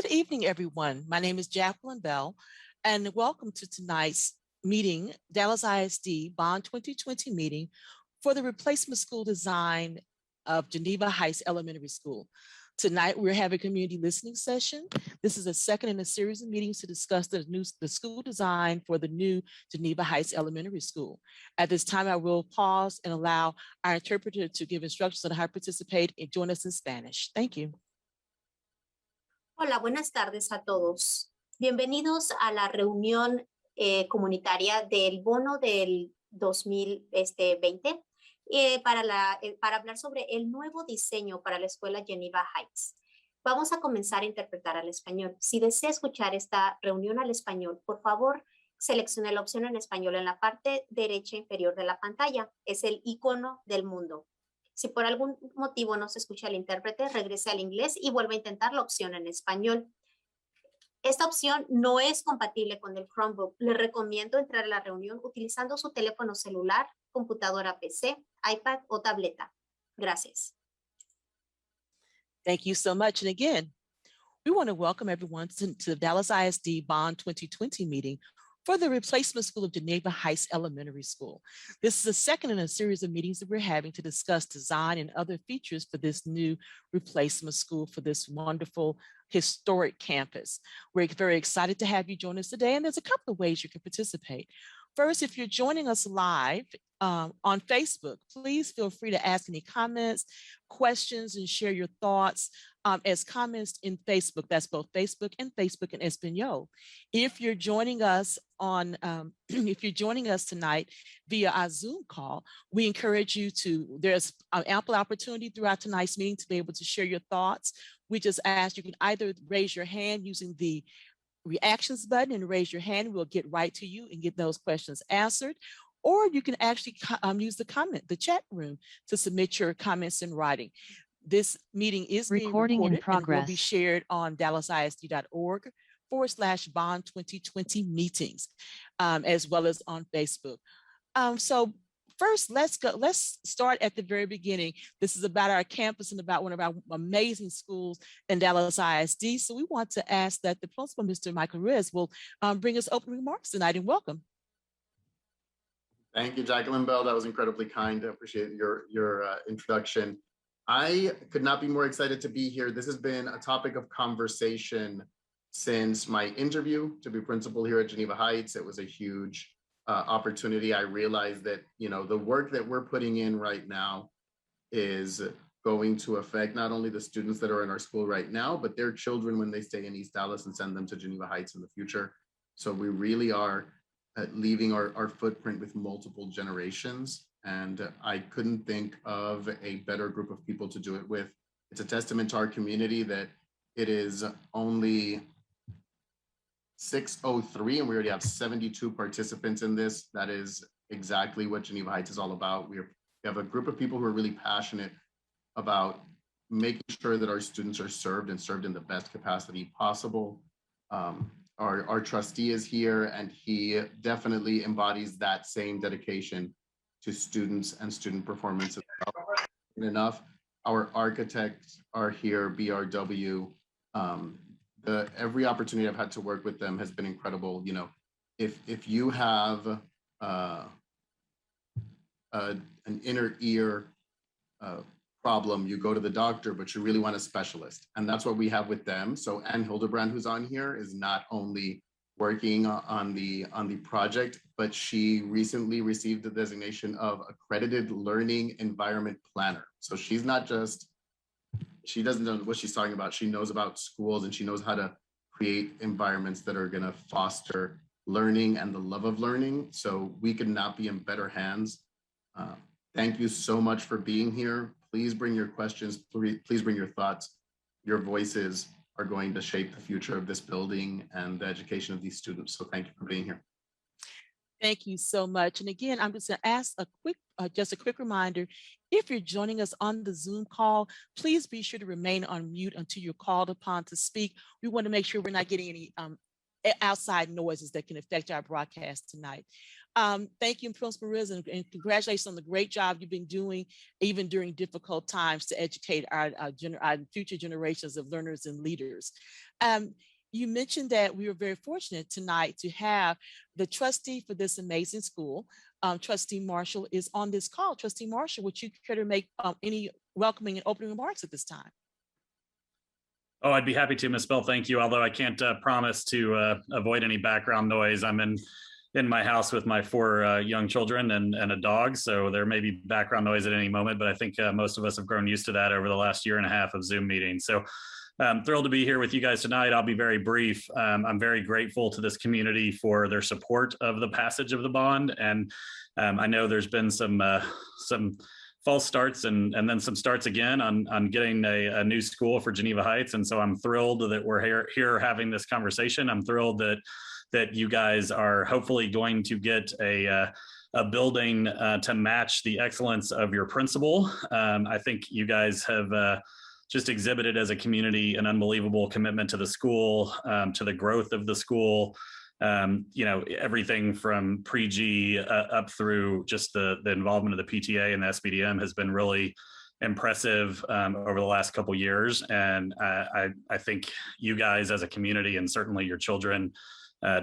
Good evening, everyone. My name is Jacqueline Bell, and welcome to tonight's meeting, Dallas ISD Bond 2020 meeting for the replacement school design of Geneva Heights Elementary School. Tonight, we're having a community listening session. This is a second in a series of meetings to discuss the school design for the new Geneva Heights Elementary School. At this time, I will pause and allow our interpreter to give instructions on how to participate and join us in Spanish. Thank you. Hola, buenas tardes a todos. Bienvenidos a la reunión comunitaria del bono del 2020 para hablar sobre el nuevo diseño para la escuela Geneva Heights. Vamos a comenzar a interpretar al español. Si desea escuchar esta reunión al español, por favor, seleccione la opción en español en la parte derecha inferior de la pantalla. Es el icono del mundo. Si por algún motivo no se escucha el intérprete, regrese al inglés y vuelva a intentar la opción en español. Esta opción no es compatible con el Chromebook. Le recomiendo entrar a la reunión utilizando su teléfono celular, computadora PC, iPad o tableta. Gracias. Thank you so much. And again, we want to welcome everyone to the Dallas ISD Bond 2020 meeting for the replacement school of Geneva Heights Elementary School. This is the second in a series of meetings that we're having to discuss design and other features for this new replacement school for this wonderful historic campus. We're very excited to have you join us today, and there's a couple of ways you can participate. First, if you're joining us live on Facebook, please feel free to ask any comments, questions, and share your thoughts as comments in Facebook. That's both Facebook and Espanol. If you're joining us on, if you're joining us tonight via our Zoom call, we encourage you to, there's an ample opportunity throughout tonight's meeting to be able to share your thoughts. We just ask you can either raise your hand using the reactions button and raise your hand. We'll get right to you and get those questions answered. Or you can actually use the chat room to submit your comments in writing. This meeting is being recorded and will be shared on dallasisd.org/bond 2020 meetings, as well as on Facebook. So first, let's start at the very beginning. This is about our campus and about one of our amazing schools in Dallas ISD. So we want to ask that the principal, Mr. Michael Reyes, will bring us opening remarks tonight, and welcome. Thank you, Jacqueline Bell. That was incredibly kind. I appreciate your introduction. I could not be more excited to be here. This has been a topic of conversation since my interview to be principal here at Geneva Heights. It was a huge opportunity. I realized that, the work that we're putting in right now is going to affect not only the students that are in our school right now, but their children when they stay in East Dallas and send them to Geneva Heights in the future. So we really are leaving our footprint with multiple generations. And I couldn't think of a better group of people to do it with. It's a testament to our community that it is only 6:03 and we already have 72 participants in this. That is exactly what Geneva Heights is all about. We have a group of people who are really passionate about making sure that our students are served and served in the best capacity possible. Our trustee is here, and he definitely embodies that same dedication to students and student performance as well. Enough, our architects are here, BRW. Every opportunity I've had to work with them has been incredible. If you have an inner ear problem, you go to the doctor, but you really want a specialist. And that's what we have with them. So Ann Hildebrand, who's on here, is not only working on the project, but she recently received the designation of Accredited Learning Environment Planner. So she's not just, she doesn't know what she's talking about. She knows about schools and she knows how to create environments that are gonna foster learning and the love of learning. So we could not be in better hands. Thank you so much for being here. Please bring your questions, please bring your thoughts. Your voices are going to shape the future of this building and the education of these students. So thank you for being here. Thank you so much. And again, I'm just going to ask just a quick reminder, if you're joining us on the Zoom call, please be sure to remain on mute until you're called upon to speak. We want to make sure we're not getting any outside noises that can affect our broadcast tonight. Thank you, Principal Riz, and congratulations on the great job you've been doing, even during difficult times, to educate our future generations of learners and leaders. You mentioned that we were very fortunate tonight to have the trustee for this amazing school. Trustee Marshall is on this call. Trustee Marshall, would you care to make any welcoming and opening remarks at this time? Oh, I'd be happy to, Ms. Bell. Thank you. Although I can't promise to avoid any background noise. I'm in my house with my 4 young children and a dog, so there may be background noise at any moment, but I think most of us have grown used to that over the last year and a half of Zoom meetings. So I'm thrilled to be here with you guys tonight. I'll be very brief. I'm very grateful to this community for their support of the passage of the bond. And I know there's been some false starts and then some starts again on getting a new school for Geneva Heights. And so I'm thrilled that we're here having this conversation. I'm thrilled that you guys are hopefully going to get a building to match the excellence of your principal. I think you guys have just exhibited as a community an unbelievable commitment to the school, to the growth of the school. Everything from pre-G up through just the involvement of the PTA and the SBDM has been really impressive over the last couple of years. And I think you guys as a community, and certainly your children,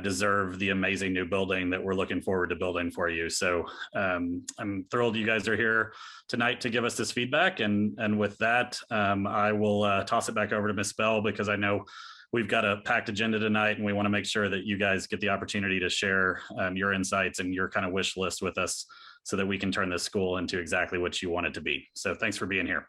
deserve the amazing new building that we're looking forward to building for you. So I'm thrilled you guys are here tonight to give us this feedback. And with that, I will toss it back over to Ms. Bell, because I know we've got a packed agenda tonight and we want to make sure that you guys get the opportunity to share your insights and your kind of wish list with us so that we can turn this school into exactly what you want it to be. So thanks for being here.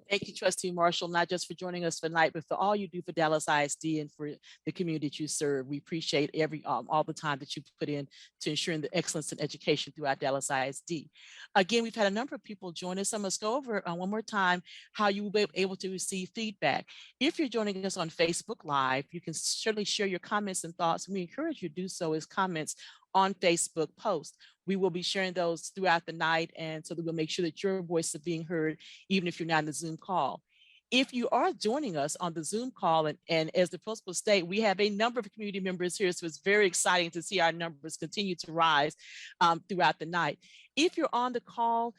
Thank you, Trustee Marshall, not just for joining us tonight, but for all you do for Dallas ISD and for the community that you serve. We appreciate all the time that you put in to ensuring the excellence in education throughout Dallas ISD. Again, we've had a number of people join us. I must go over one more time how you will be able to receive feedback. If you're joining us on Facebook Live, you can certainly share your comments and thoughts. We encourage you to do so as comments on Facebook posts. We will be sharing those throughout the night, and so that we'll make sure that your voice is being heard, even if you're not in the Zoom call. If you are joining us on the Zoom call, and as the principal stated, we have a number of community members here, so it's very exciting to see our numbers continue to rise throughout the night. If you're on the call,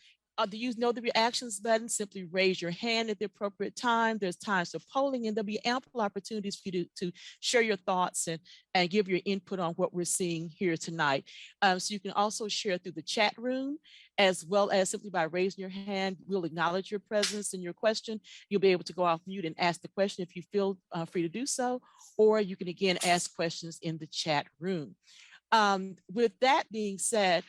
do you know the reactions button? Simply raise your hand at the appropriate time. There's times for polling, and there'll be ample opportunities for you to share your thoughts and give your input on what we're seeing here tonight. So you can also share through the chat room, as well as simply by raising your hand. We'll acknowledge your presence and your question. You'll be able to go off mute and ask the question if you feel free to do so, or you can again ask questions in the chat room. With that being said,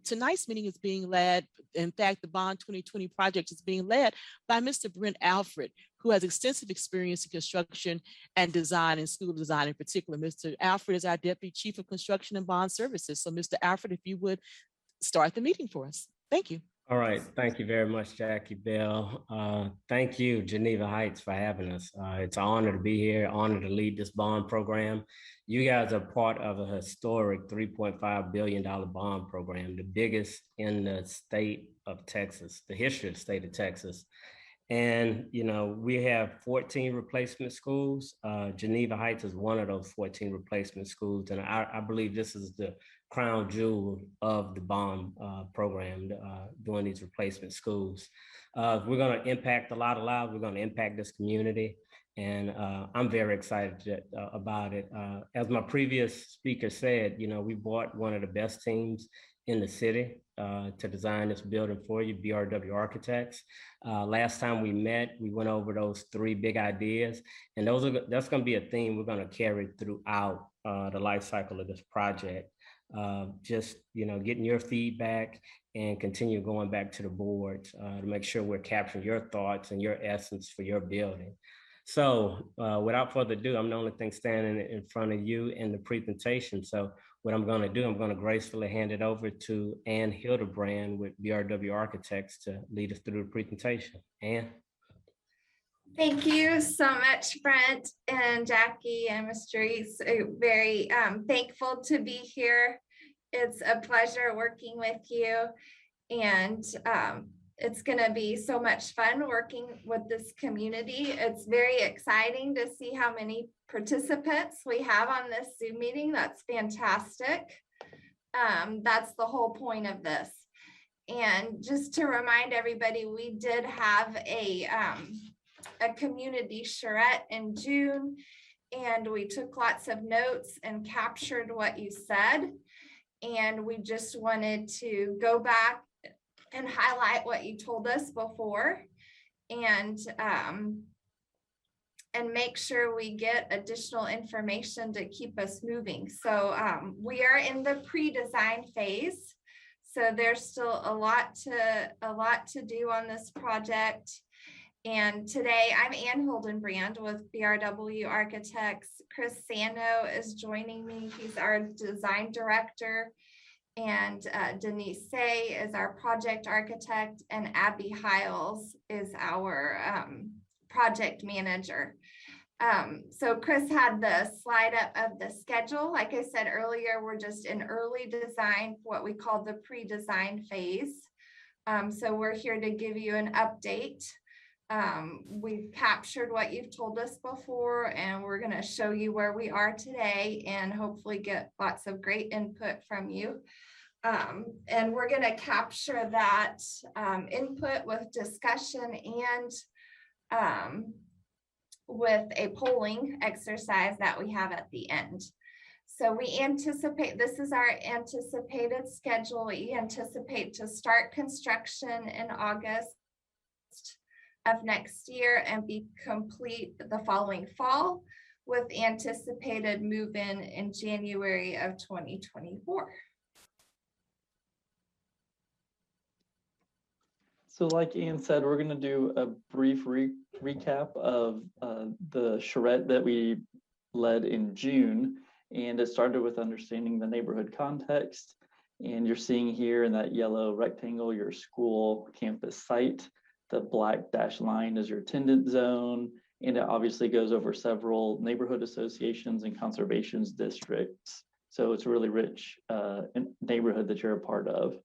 tonight's meeting is being led, in fact, the Bond 2020 project is being led by Mr. Brent Alfred, who has extensive experience in construction and design, and school design in particular. Mr. Alfred is our Deputy Chief of Construction and Bond Services. So Mr. Alfred, if you would start the meeting for us. Thank you. All right. Thank you very much, Jackie Bell. Thank you, Geneva Heights, for having us. It's an honor to be here, honor to lead this bond program. You guys are part of a historic $3.5 billion bond program, the biggest in the state of Texas, the history of the state of Texas. And, you know, we have 14 replacement schools. Geneva Heights is one of those 14 replacement schools. And I believe this is the crown jewel of the bond program, doing these replacement schools. We're going to impact a lot of lives. We're going to impact this community. And I'm very excited about it. As my previous speaker said, you know, we brought one of the best teams in the city to design this building for you, BRW Architects. Last time we met, we went over those 3 big ideas, and that's going to be a theme we're going to carry throughout the life cycle of this project. Just, you know, getting your feedback and continue going back to the board to make sure we're capturing your thoughts and your essence for your building. So without further ado, I'm the only thing standing in front of you in the presentation. So what I'm going to do, I'm going to gracefully hand it over to Ann Hildebrand with BRW Architects to lead us through the presentation. Ann. Thank you so much, Brent and Jackie and Mr. Reese. Very thankful to be here. It's a pleasure working with you, and it's going to be so much fun working with this community. It's very exciting to see how many participants we have on this Zoom meeting. That's fantastic. That's the whole point of this. And just to remind everybody, we did have a community charrette in June, and we took lots of notes and captured what you said. And we just wanted to go back and highlight what you told us before, and make sure we get additional information to keep us moving. So we are in the pre-design phase. So there's still a lot to do on this project. And today I'm Ann Hildenbrand with BRW Architects. Chris Sano is joining me. He's our design director. And Denise Say is our project architect, and Abby Hiles is our project manager. So Chris had the slide up of the schedule. Like I said earlier, we're just in early design, what we call the pre-design phase. So we're here to give you an update. We've captured what you've told us before, and we're going to show you where we are today and hopefully get lots of great input from you. And we're going to capture that input with discussion and with a polling exercise that we have at the end. So we anticipate, this is our anticipated schedule. We anticipate to start construction in August of next year and be complete the following fall, with anticipated move-in in January of 2024. So like Ian said, we're going to do a brief recap of the charrette that we led in June. And it started with understanding the neighborhood context. And you're seeing here in that yellow rectangle, your school campus site. The black dashed line is your attendance zone. And it obviously goes over several neighborhood associations and conservation districts. So it's a really rich neighborhood that you're a part of.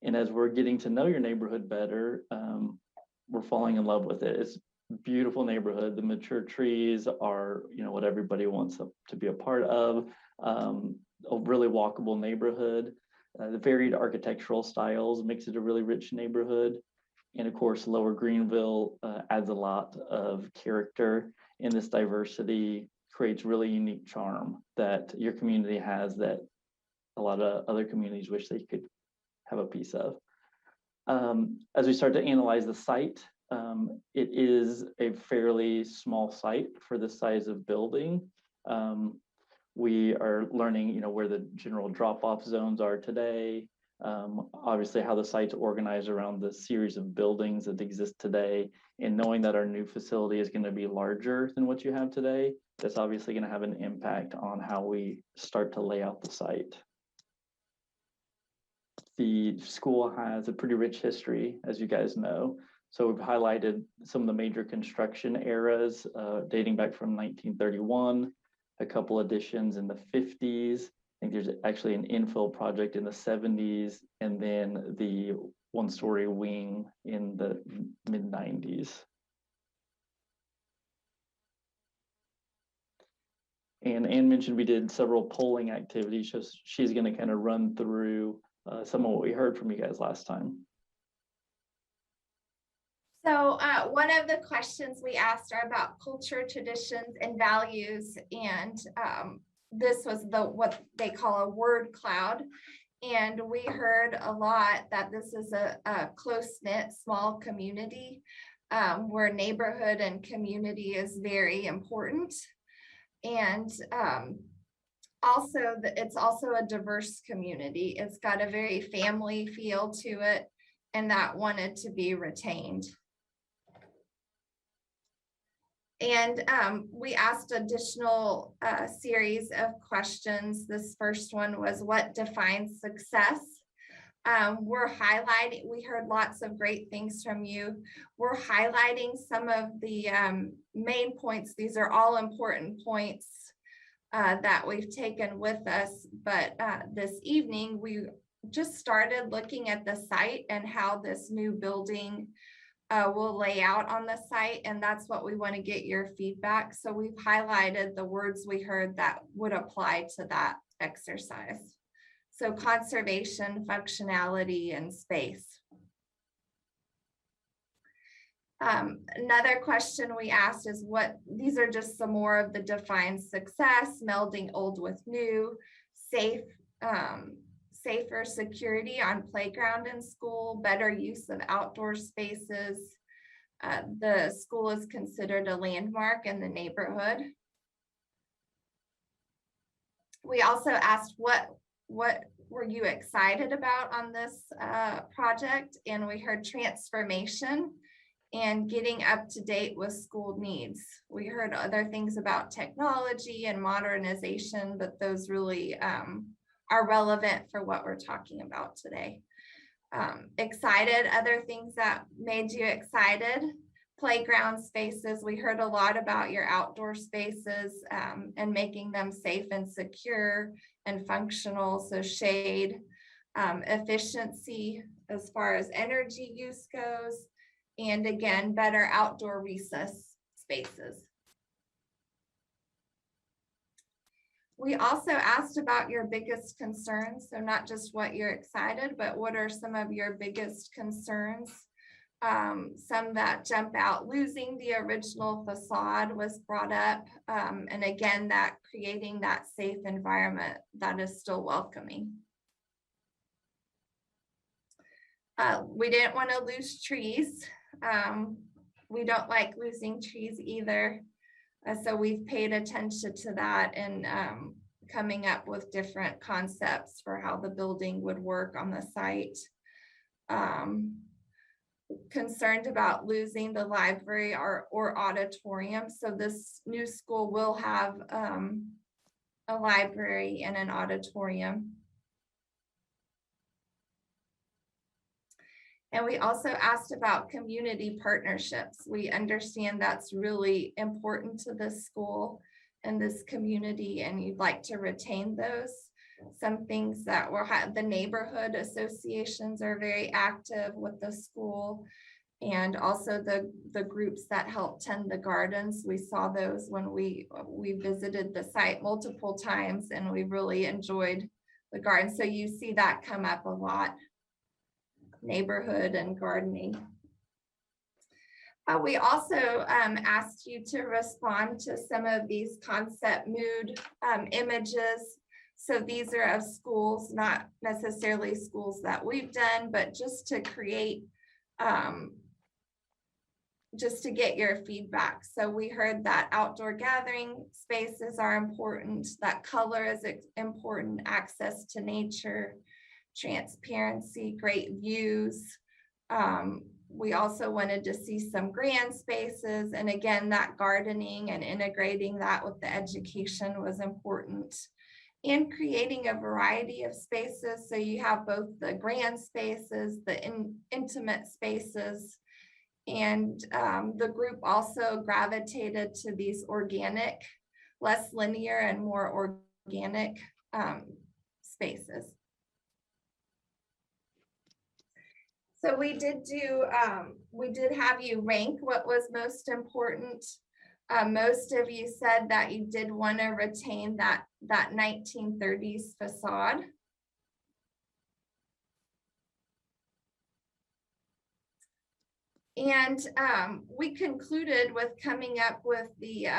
And as we're getting to know your neighborhood better, we're falling in love with it. It's a beautiful neighborhood. The mature trees are, what everybody wants to be a part of. A really walkable neighborhood. The varied architectural styles makes it a really rich neighborhood. And of course, Lower Greenville adds a lot of character, and this diversity creates really unique charm that your community has that a lot of other communities wish they could have a piece of. As we start to analyze the site, it is a fairly small site for the size of building. We are learning, where the general drop-off zones are today. Obviously how the site's organized around the series of buildings that exist today, and knowing that our new facility is going to be larger than what you have today, that's obviously going to have an impact on how we start to lay out the site. The school has a pretty rich history, as you guys know. So we've highlighted some of the major construction eras dating back from 1931, a couple additions in the 50s. I think there's actually an infill project in the 70s, and then the one-story wing in the mid-90s. And Ann mentioned we did several polling activities, so she's going to kind of run through some of what we heard from you guys last time. So one of the questions we asked are about culture, traditions, and values. And this was what they call a word cloud. And we heard a lot that this is a close-knit, small community where neighborhood and community is very important. And also, it's also a diverse community. It's got a very family feel to it, and that wanted to be retained. And we asked additional series of questions. This first one was, what defines success? We're highlighting, we heard lots of great things from you. We're highlighting some of the main points. These are all important points that we've taken with us. But this evening, we just started looking at the site and how this new building will lay out on the site, and that's what we want to get your feedback. So we've highlighted the words we heard that would apply to that exercise. So conservation, functionality, and space. Another question we asked is these are just some more of the defined success, melding old with new, safer security on playground and school, better use of outdoor spaces. The school is considered a landmark in the neighborhood. We also asked what were you excited about on this project? And we heard transformation and getting up to date with school needs. We heard other things about technology and modernization, but those really are relevant for what we're talking about today. Excited, other things that made you excited. Playground spaces. We heard a lot about your outdoor spaces and making them safe and secure and functional. So shade, efficiency as far as energy use goes, and again, better outdoor recess spaces. We also asked about your biggest concerns. So not just what you're excited, but what are some of your biggest concerns? Some that jump out. Losing the original facade was brought up. And again, that creating that safe environment that is still welcoming. We didn't want to lose trees. We don't like losing trees either. So we've paid attention to that and coming up with different concepts for how the building would work on the site. Concerned about losing the library or auditorium. So this new school will have a library and an auditorium. And we also asked about community partnerships. We understand that's really important to this school and this community, and you'd like to retain those. Some things that the neighborhood associations are very active with the school, and also the groups that help tend the gardens. We saw those when we visited the site multiple times, and we really enjoyed the garden. So you see that come up a lot, neighborhood and gardening. We also asked you to respond to some of these concept mood images. So these are of schools, not necessarily schools that we've done, but just to create, just to get your feedback. So we heard that outdoor gathering spaces are important, that color is important, access to nature, transparency, great views. We also wanted to see some grand spaces. And again, that gardening and integrating that with the education was important. And creating a variety of spaces. So you have both the grand spaces, the intimate spaces, and the group also gravitated to these organic, less linear and more organic spaces. So we did have you rank what was most important. Most of you said that you did want to retain that 1930s facade. And we concluded with coming up with the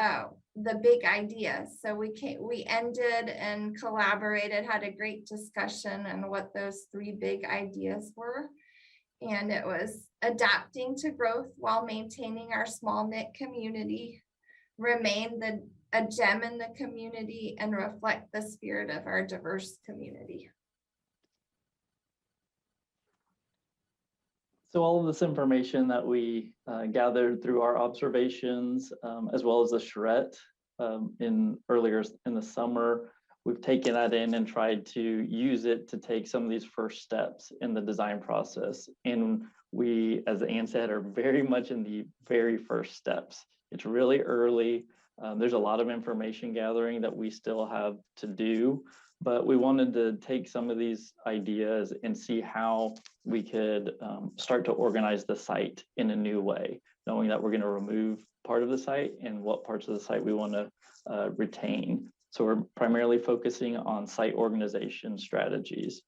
big ideas. So we ended and collaborated, had a great discussion on what those 3 big ideas were. And it was adapting to growth while maintaining our small knit community, remain a gem in the community, and reflect the spirit of our diverse community. So all of this information that we gathered through our observations, as well as the charrette earlier in the summer, we've taken that in and tried to use it to take some of these first steps in the design process. And we, as Ann said, are very much in the very first steps. It's really early. There's a lot of information gathering that we still have to do, but we wanted to take some of these ideas and see how we could start to organize the site in a new way, knowing that we're going to remove part of the site and what parts of the site we want to retain. So we're primarily focusing on site organization strategies.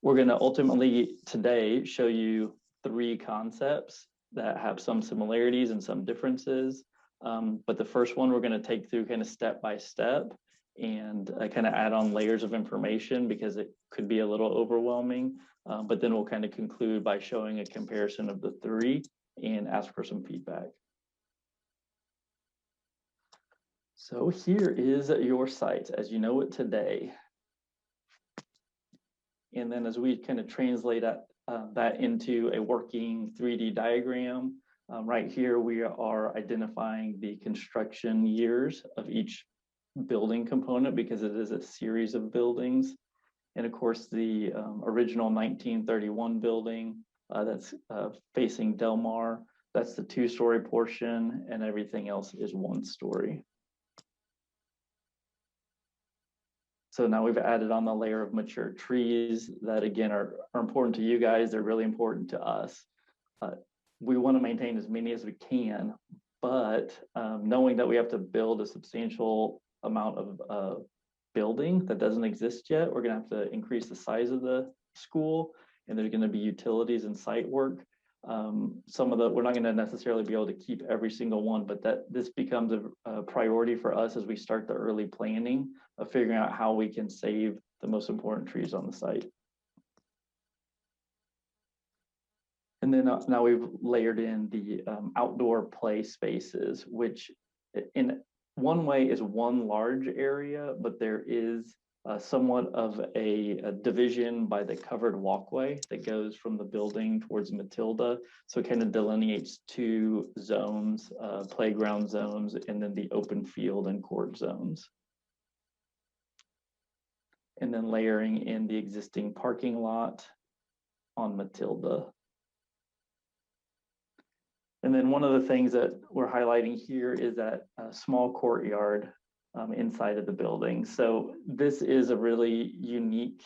We're going to ultimately today show you 3 concepts that have some similarities and some differences. But the first one we're going to take through kind of step by step and kind of add on layers of information because it could be a little overwhelming. But then we'll kind of conclude by showing a comparison of the 3 and ask for some feedback. So here is your site as you know it today. And then as we kind of translate that into a working 3D diagram, right here we are identifying the construction years of each building component because it is a series of buildings. And of course, the original 1931 building that's facing Del Mar, that's the 2-story portion, and everything else is 1-story. So now we've added on the layer of mature trees that again are important to you guys. They're really important to us. We want to maintain as many as we can, but knowing that we have to build a substantial amount of building that doesn't exist yet, we're going to have to increase the size of the school, and there's going to be utilities and site work. We're not going to necessarily be able to keep every single one, but this becomes a priority for us as we start the early planning of figuring out how we can save the most important trees on the site. And then now we've layered in the outdoor play spaces, which in one way is one large area, but there is somewhat of a division by the covered walkway that goes from the building towards Matilda. So it kind of delineates 2 zones, playground zones, and then the open field and court zones. And then layering in the existing parking lot on Matilda. And then one of the things that we're highlighting here is that small courtyard inside of the building. So this is a really unique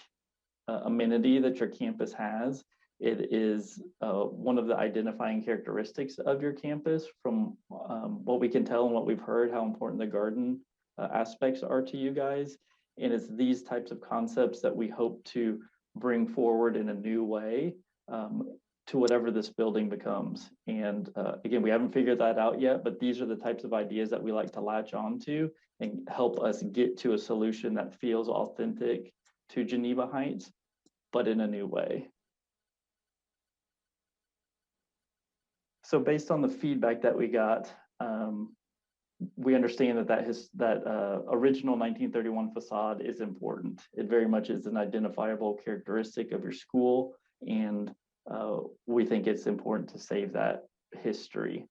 amenity that your campus has. It is one of the identifying characteristics of your campus from what we can tell and what we've heard, how important the garden aspects are to you guys. And it's these types of concepts that we hope to bring forward in a new way to whatever this building becomes. And again, we haven't figured that out yet, but these are the types of ideas that we like to latch onto and help us get to a solution that feels authentic to Geneva Heights, but in a new way. So based on the feedback that we got, we understand that original 1931 facade is important. It very much is an identifiable characteristic of your school, and we think it's important to save that history.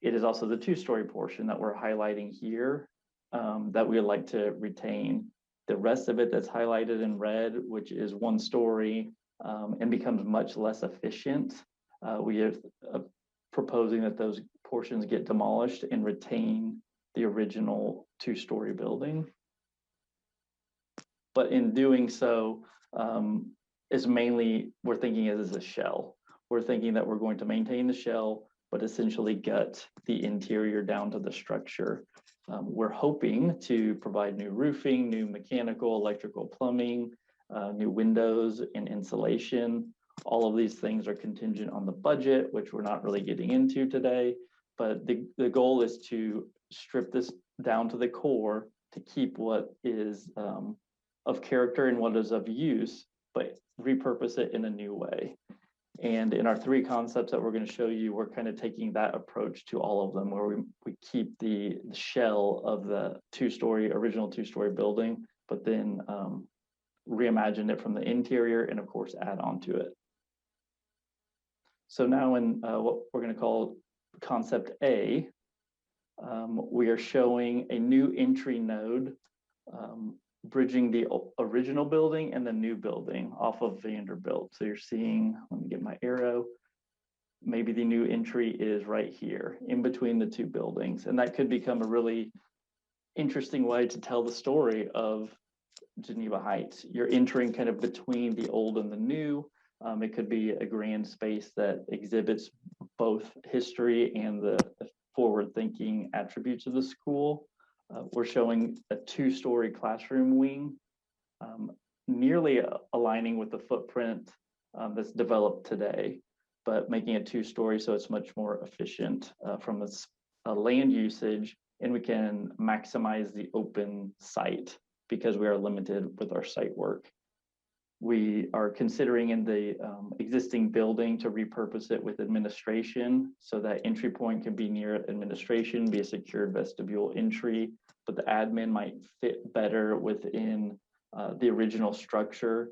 It is also the 2-story portion that we're highlighting here that we would like to retain. The rest of it that's highlighted in red, which is 1-story and becomes much less efficient, we are proposing that those portions get demolished and retain the original 2-story building. But in doing so, is mainly, we're thinking it as a shell. We're thinking that we're going to maintain the shell, but essentially gut the interior down to the structure. We're hoping to provide new roofing, new mechanical, electrical, plumbing, new windows and insulation. All of these things are contingent on the budget, which we're not really getting into today. But the goal is to strip this down to the core to keep what is of character and what is of use, but repurpose it in a new way. And in our 3 concepts that we're going to show you, we're kind of taking that approach to all of them, where we keep the shell of the original 2-story building, but then reimagine it from the interior and of course add on to it. So now in what we're going to call concept A, we are showing a new entry node bridging the original building and the new building off of Vanderbilt. So you're seeing, let me get my arrow, maybe the new entry is right here in between the 2 buildings. And that could become a really interesting way to tell the story of Geneva Heights. You're entering kind of between the old and the new. It could be a grand space that exhibits both history and the forward-thinking attributes of the school. We're showing a 2-story classroom wing, nearly aligning with the footprint that's developed today, but making it 2-story so it's much more efficient from a land usage, and we can maximize the open site because we are limited with our site work. We are considering in the existing building to repurpose it with administration so that entry point can be near administration, be a secured vestibule entry, but the admin might fit better within the original structure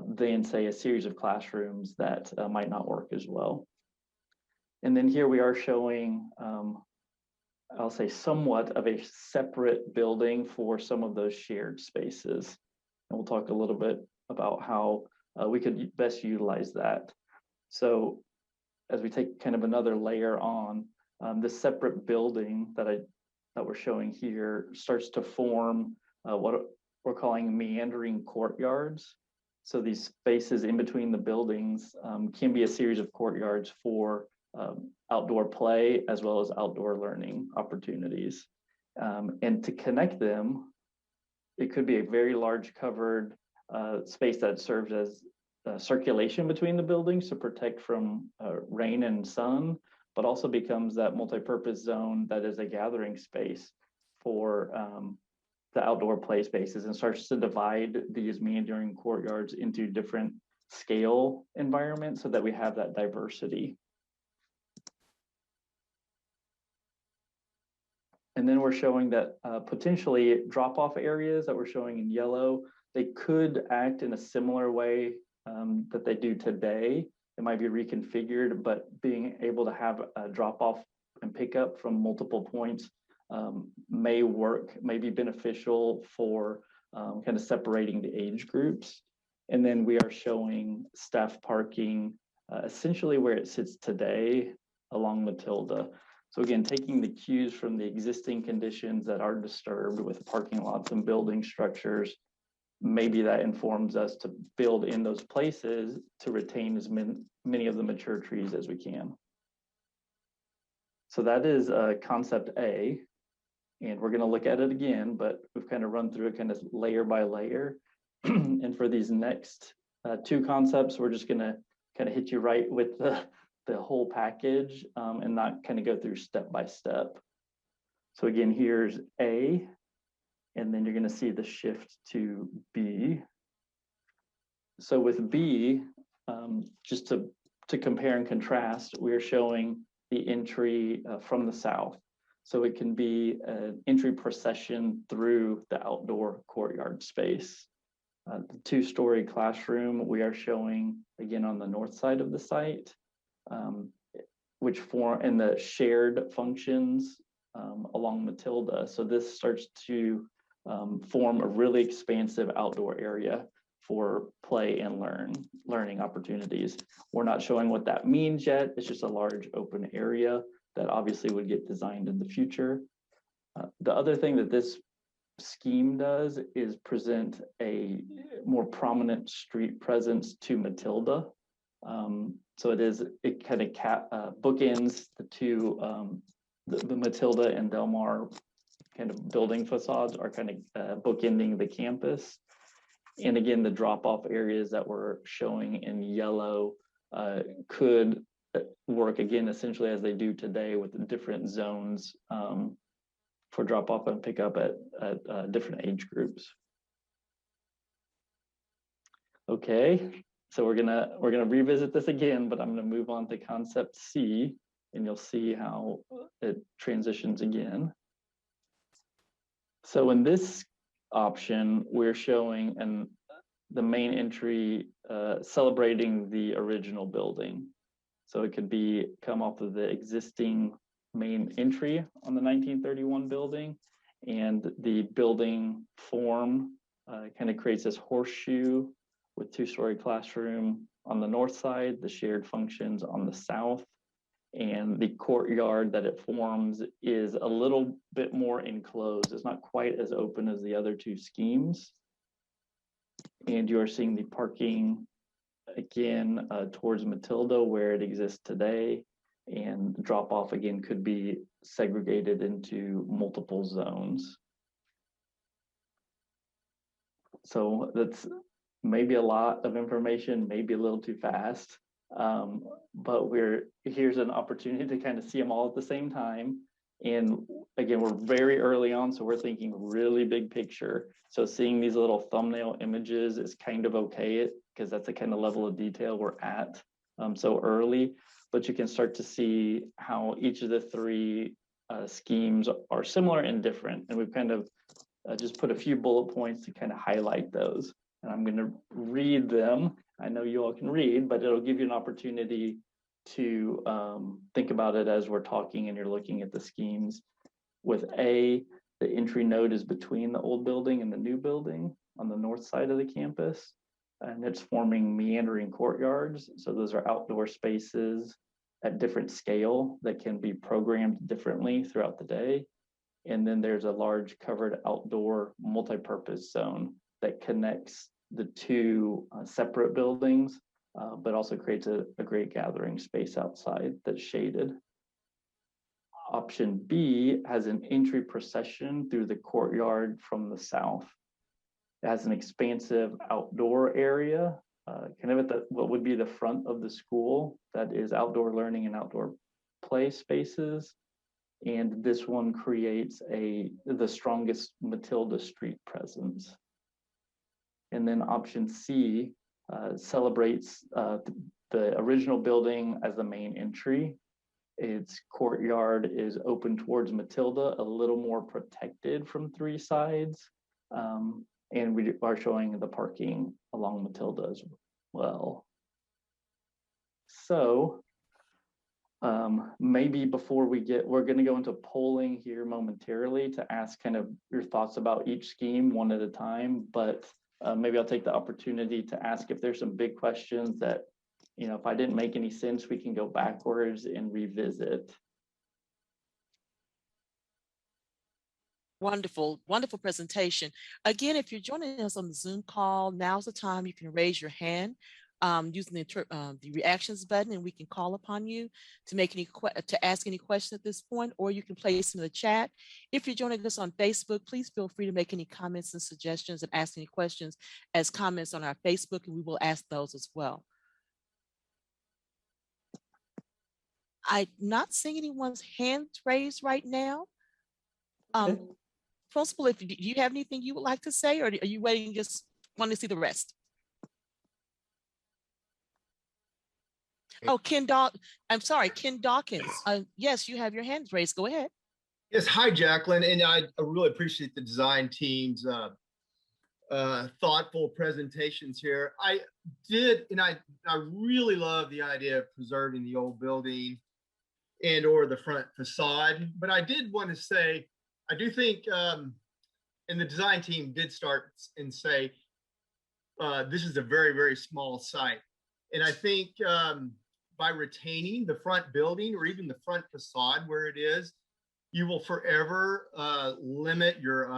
than say a series of classrooms that might not work as well. And then here we are showing, I'll say somewhat of a separate building for some of those shared spaces. And we'll talk a little bit about how we could best utilize that. So as we take kind of another layer on, this separate building that we're showing here starts to form what we're calling meandering courtyards. So these spaces in between the buildings can be a series of courtyards for outdoor play as well as outdoor learning opportunities. And to connect them, it could be a very large covered space that serves as circulation between the buildings to protect from rain and sun, but also becomes that multi-purpose zone that is a gathering space for the outdoor play spaces, and starts to divide these meandering courtyards into different scale environments so that we have that diversity. And then we're showing that potentially drop-off areas that we're showing in yellow, they could act in a similar way that they do today. It might be reconfigured, but being able to have a drop-off and pickup from multiple points may be beneficial for kind of separating the age groups. And then we are showing staff parking essentially where it sits today along Matilda. So again, taking the cues from the existing conditions that are disturbed with parking lots and building structures, maybe that informs us to build in those places to retain as many of the mature trees as we can. So that is concept A, and we're going to look at it again, but we've kind of run through it kind of layer by layer. And for these next 2 concepts, we're just going to kind of hit you right with the whole package and not kind of go through step by step. So again, here's A, and then you're going to see the shift to B. So with B, just to compare and contrast, we're showing the entry from the south. So it can be an entry procession through the outdoor courtyard space. The 2-story classroom we are showing again on the north side of the site, which form in the shared functions along Matilda. So this starts to form a really expansive outdoor area for play and learning opportunities. We're not showing what that means yet. It's just a large open area that obviously would get designed in the future. The other thing that this scheme does is present a more prominent street presence to Matilda. So it kind of bookends the two, the Matilda and Del Mar kind of building facades are kind of bookending the campus. And again, the drop-off areas that we're showing in yellow could work again, essentially as they do today with different zones for drop-off and pickup at different age groups. Okay, so we're gonna revisit this again, but I'm gonna move on to concept C, and you'll see how it transitions again. So in this option, we're showing the main entry celebrating the original building. So it could come off of the existing main entry on the 1931 building, and the building form kind of creates this horseshoe with 2-story classroom on the north side, the shared functions on the south, and the courtyard that it forms is a little bit more enclosed. It's not quite as open as the other 2 schemes. And you are seeing the parking again towards Matilda where it exists today, and drop off again could be segregated into multiple zones. So that's maybe a lot of information, maybe a little too fast. But here's an opportunity to kind of see them all at the same time. And again, we're very early on, so we're thinking really big picture. So seeing these little thumbnail images is kind of okay, because that's the kind of level of detail we're at so early. But you can start to see how each of the three schemes are similar and different. And we've kind of just put a few bullet points to kind of highlight those. And I'm going to read them. I know you all can read, but it'll give you an opportunity to think about it as we're talking and you're looking at the schemes. With A, the entry node is between the old building and the new building on the north side of the campus. And it's forming meandering courtyards. So those are outdoor spaces at different scale that can be programmed differently throughout the day. And then there's a large covered outdoor multi-purpose zone that connects the two separate buildings, but also creates a great gathering space outside that's shaded. Option B has an entry procession through the courtyard from the south. It has an expansive outdoor area, kind of at what would be the front of the school, that is outdoor learning and outdoor play spaces. And this one creates the strongest Matilda Street presence. And then option C celebrates the original building as the main entry. Its courtyard is open towards Matilda, a little more protected from three sides. And we are showing the parking along Matilda as well. So maybe before we're going to go into polling here momentarily to ask kind of your thoughts about each scheme one at a time, but maybe I'll take the opportunity to ask if there's some big questions that, you know, if I didn't make any sense, we can go backwards and revisit. Wonderful, wonderful presentation. Again, if you're joining us on the Zoom call, now's the time you can raise your hand using the reactions button, and we can call upon you to make to ask any questions at this point, or you can place them in the chat. If you're joining us on Facebook, please feel free to make any comments and suggestions and ask any questions as comments on our Facebook, and we will ask those as well. I'm not seeing anyone's hand raised right now. Okay. Principal, do you have anything you would like to say, or are you waiting, just want to see the rest? Oh, Ken Dawkins. Yes, you have your hands raised. Go ahead. Yes, hi, Jacqueline. And I really appreciate the design team's thoughtful presentations here. I really love the idea of preserving the old building and or the front facade. But I did want to say, I do think, and the design team did start and say, this is a very, very small site. And I think by retaining the front building or even the front facade where it is, you will forever limit your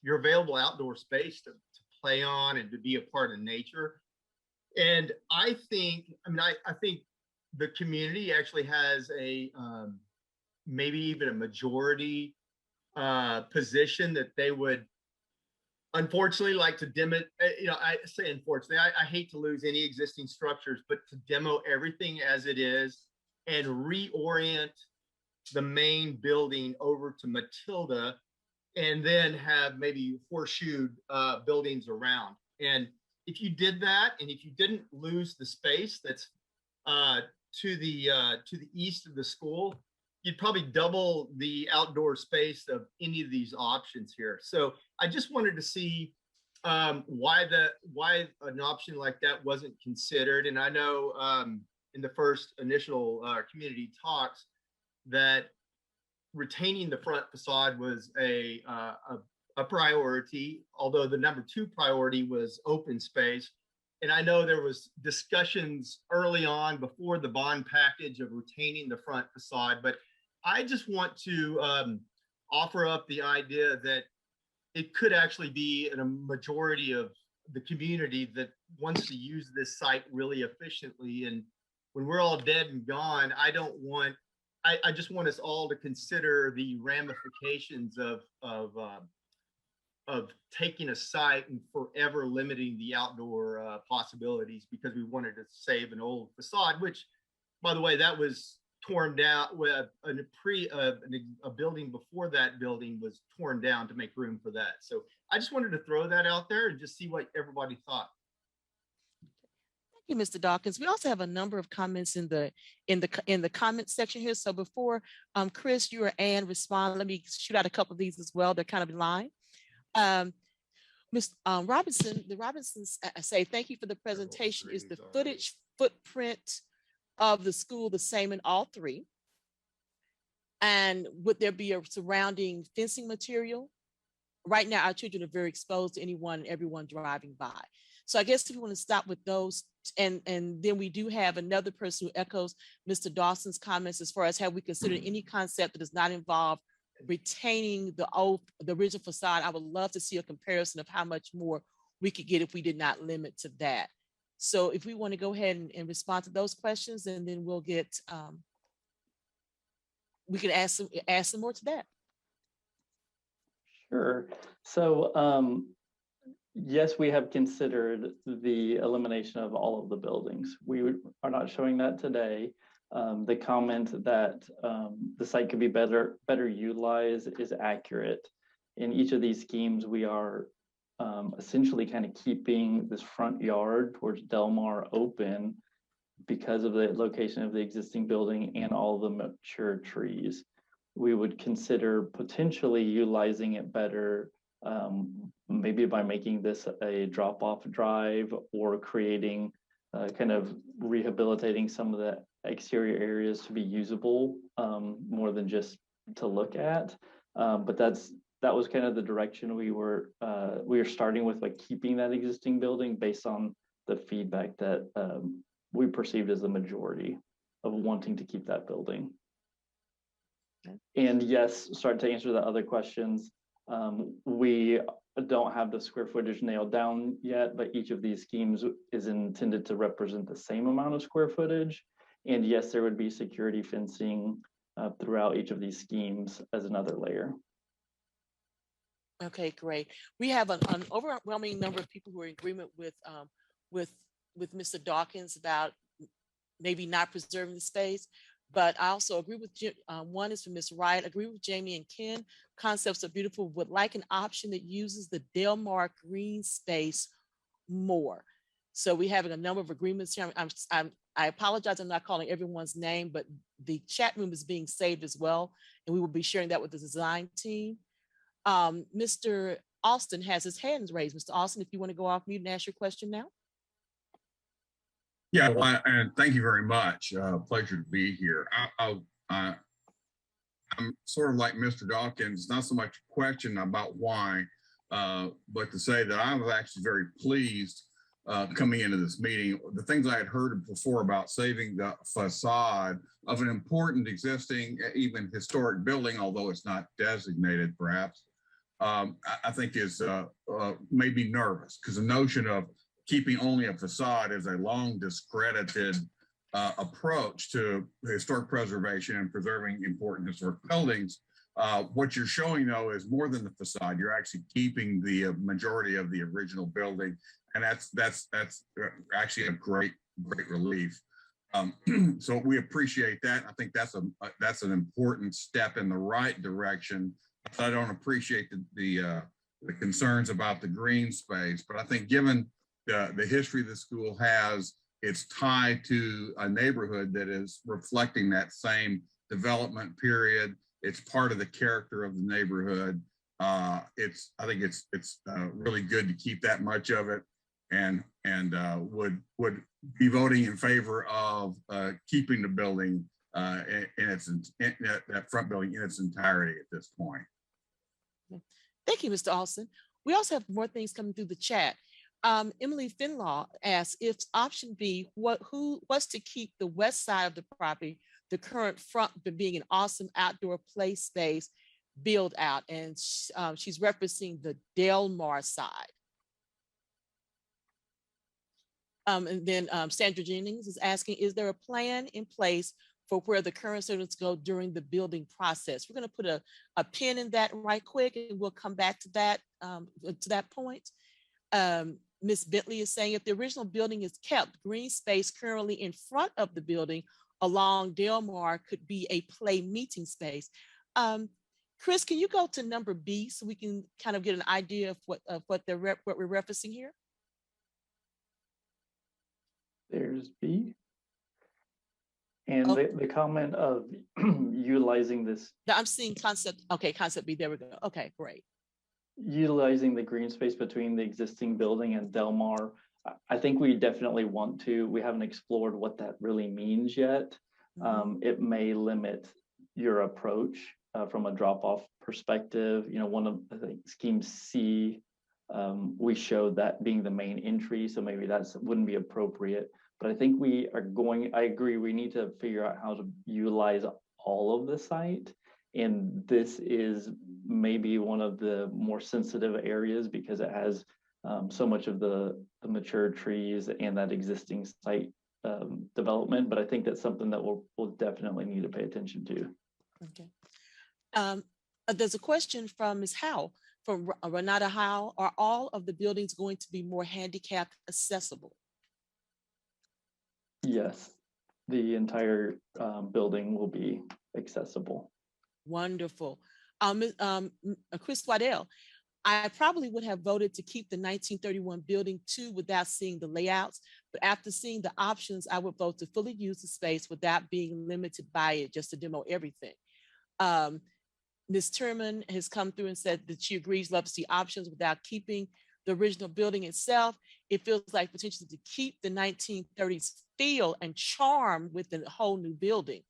available outdoor space to play on and to be a part of nature. And I think the community actually has a maybe even a majority position that they would unfortunately like to demo. I say unfortunately, I hate to lose any existing structures, but to demo everything as it is and reorient the main building over to Matilda, and then have maybe horseshoe buildings around. And if you did that, and if you didn't lose the space that's to the east of the school, you'd probably double the outdoor space of any of these options here. So I just wanted to see why an option like that wasn't considered. And I know in the first initial community talks that retaining the front facade was a priority, although the number 2 priority was open space. And I know there was discussions early on before the bond package of retaining the front facade, but I just want to offer up the idea that it could actually be in a majority of the community that wants to use this site really efficiently. And when we're all dead and gone, I just want us all to consider the ramifications of of taking a site and forever limiting the outdoor possibilities because we wanted to save an old facade, which, by the way, that was torn down. A building before that building was torn down to make room for that. So I just wanted to throw that out there and just see what everybody thought. Thank you, Mr. Dawkins. We also have a number of comments in the comment section here. So before Chris, you or Ann respond, let me shoot out a couple of these as well. They're kind of in line. Ms. Robinson, the Robinsons say, thank you for the presentation. Is the footage footprint of the school the same in all three? And would there be a surrounding fencing material? Right now, our children are very exposed to anyone and everyone driving by. So I guess if you want to stop with those, and then we do have another person who echoes Mr. Dawson's comments as far as have we considered any concept that does not involve retaining the original facade. I would love to see a comparison of how much more we could get if we did not limit to that. So if we want to go ahead and respond to those questions, and then we'll get, we can add some more to that. Sure. So yes, we have considered the elimination of all of the buildings. We are not showing that today. The comment that the site could be better utilized is accurate. In each of these schemes, we are essentially kind of keeping this front yard towards Del Mar open because of the location of the existing building and all the mature trees. We would consider potentially utilizing it better, maybe by making this a drop-off drive or creating kind of rehabilitating some of the exterior areas to be usable more than just to look at. But that was kind of the direction we were starting with, like keeping that existing building based on the feedback that we perceived as the majority of wanting to keep that building. And yes, start to answer the other questions. We don't have the square footage nailed down yet, but each of these schemes is intended to represent the same amount of square footage. And yes, there would be security fencing throughout each of these schemes as another layer. Okay, great. We have an overwhelming number of people who are in agreement with Mr. Dawkins about maybe not preserving the space. But I also agree with one is from Ms. Wright. Agree with Jamie and Ken. Concepts are beautiful. Would like an option that uses the Del Mar green space more. So we're having a number of agreements here. I apologize, I'm not calling everyone's name, but the chat room is being saved as well, and we will be sharing that with the design team. Mr. Austin has his hands raised. Mr. Austin, if you want to go off mute and ask your question now. Yeah, and thank you very much. Pleasure to be here. I'm sort of like Mr. Dawkins, not so much a question about why, but to say that I was actually very pleased coming into this meeting. The things I had heard before about saving the facade of an important existing, even historic building, although it's not designated perhaps, I think is made me nervous, because the notion of keeping only a facade is a long discredited approach to historic preservation and preserving important historic buildings. What you're showing, though, is more than the facade. You're actually keeping the majority of the original building, and that's actually a great relief. So we appreciate that. I think that's an important step in the right direction. I don't appreciate the concerns about the green space, but I think given the history the school has, it's tied to a neighborhood that is reflecting that same development period. It's part of the character of the neighborhood. I think it's really good to keep that much of it, and would be voting in favor of keeping the building that front building in its entirety at this point. Thank you, Mr. Austin. We also have more things coming through the chat. Emily Finlaw asks if option B, what's to keep the west side of the property, the current front being an awesome outdoor play space build out, and she's referencing the Del Mar side. And then Sandra Jennings is asking, is there a plan in place for where the current students go during the building process. We're going to put a pin in that right quick, and we'll come back to that point. Ms. Bentley is saying if the original building is kept, green space currently in front of the building along Delmar could be a play meeting space. Chris, can you go to number B so we can kind of get an idea of what we're referencing here? There's B. And Oh. the comment of utilizing this. I'm seeing concept. Okay, concept B. There we go. Okay, great. Utilizing the green space between the existing building and Delmar. I think we definitely want to. We haven't explored what that really means yet. It may limit your approach from a drop-off perspective. You know, one of I think scheme C, we showed that being the main entry, so maybe that wouldn't be appropriate. But I think I agree, we need to figure out how to utilize all of the site. And this is maybe one of the more sensitive areas because it has so much of the mature trees and that existing site development. But I think that's something that we'll definitely need to pay attention to. Okay. There's a question from Ms. Howe, from Renata Howe. Are all of the buildings going to be more handicapped accessible? Yes, the entire building will be accessible. Wonderful. Chris Waddell, I probably would have voted to keep the 1931 building too without seeing the layouts, but after seeing the options, I would vote to fully use the space without being limited by it, just to demo everything. Ms. Turman has come through and said that she agrees, love to see options without keeping the original building itself. It feels like potentially to keep the 1930s feel and charm within a whole new building.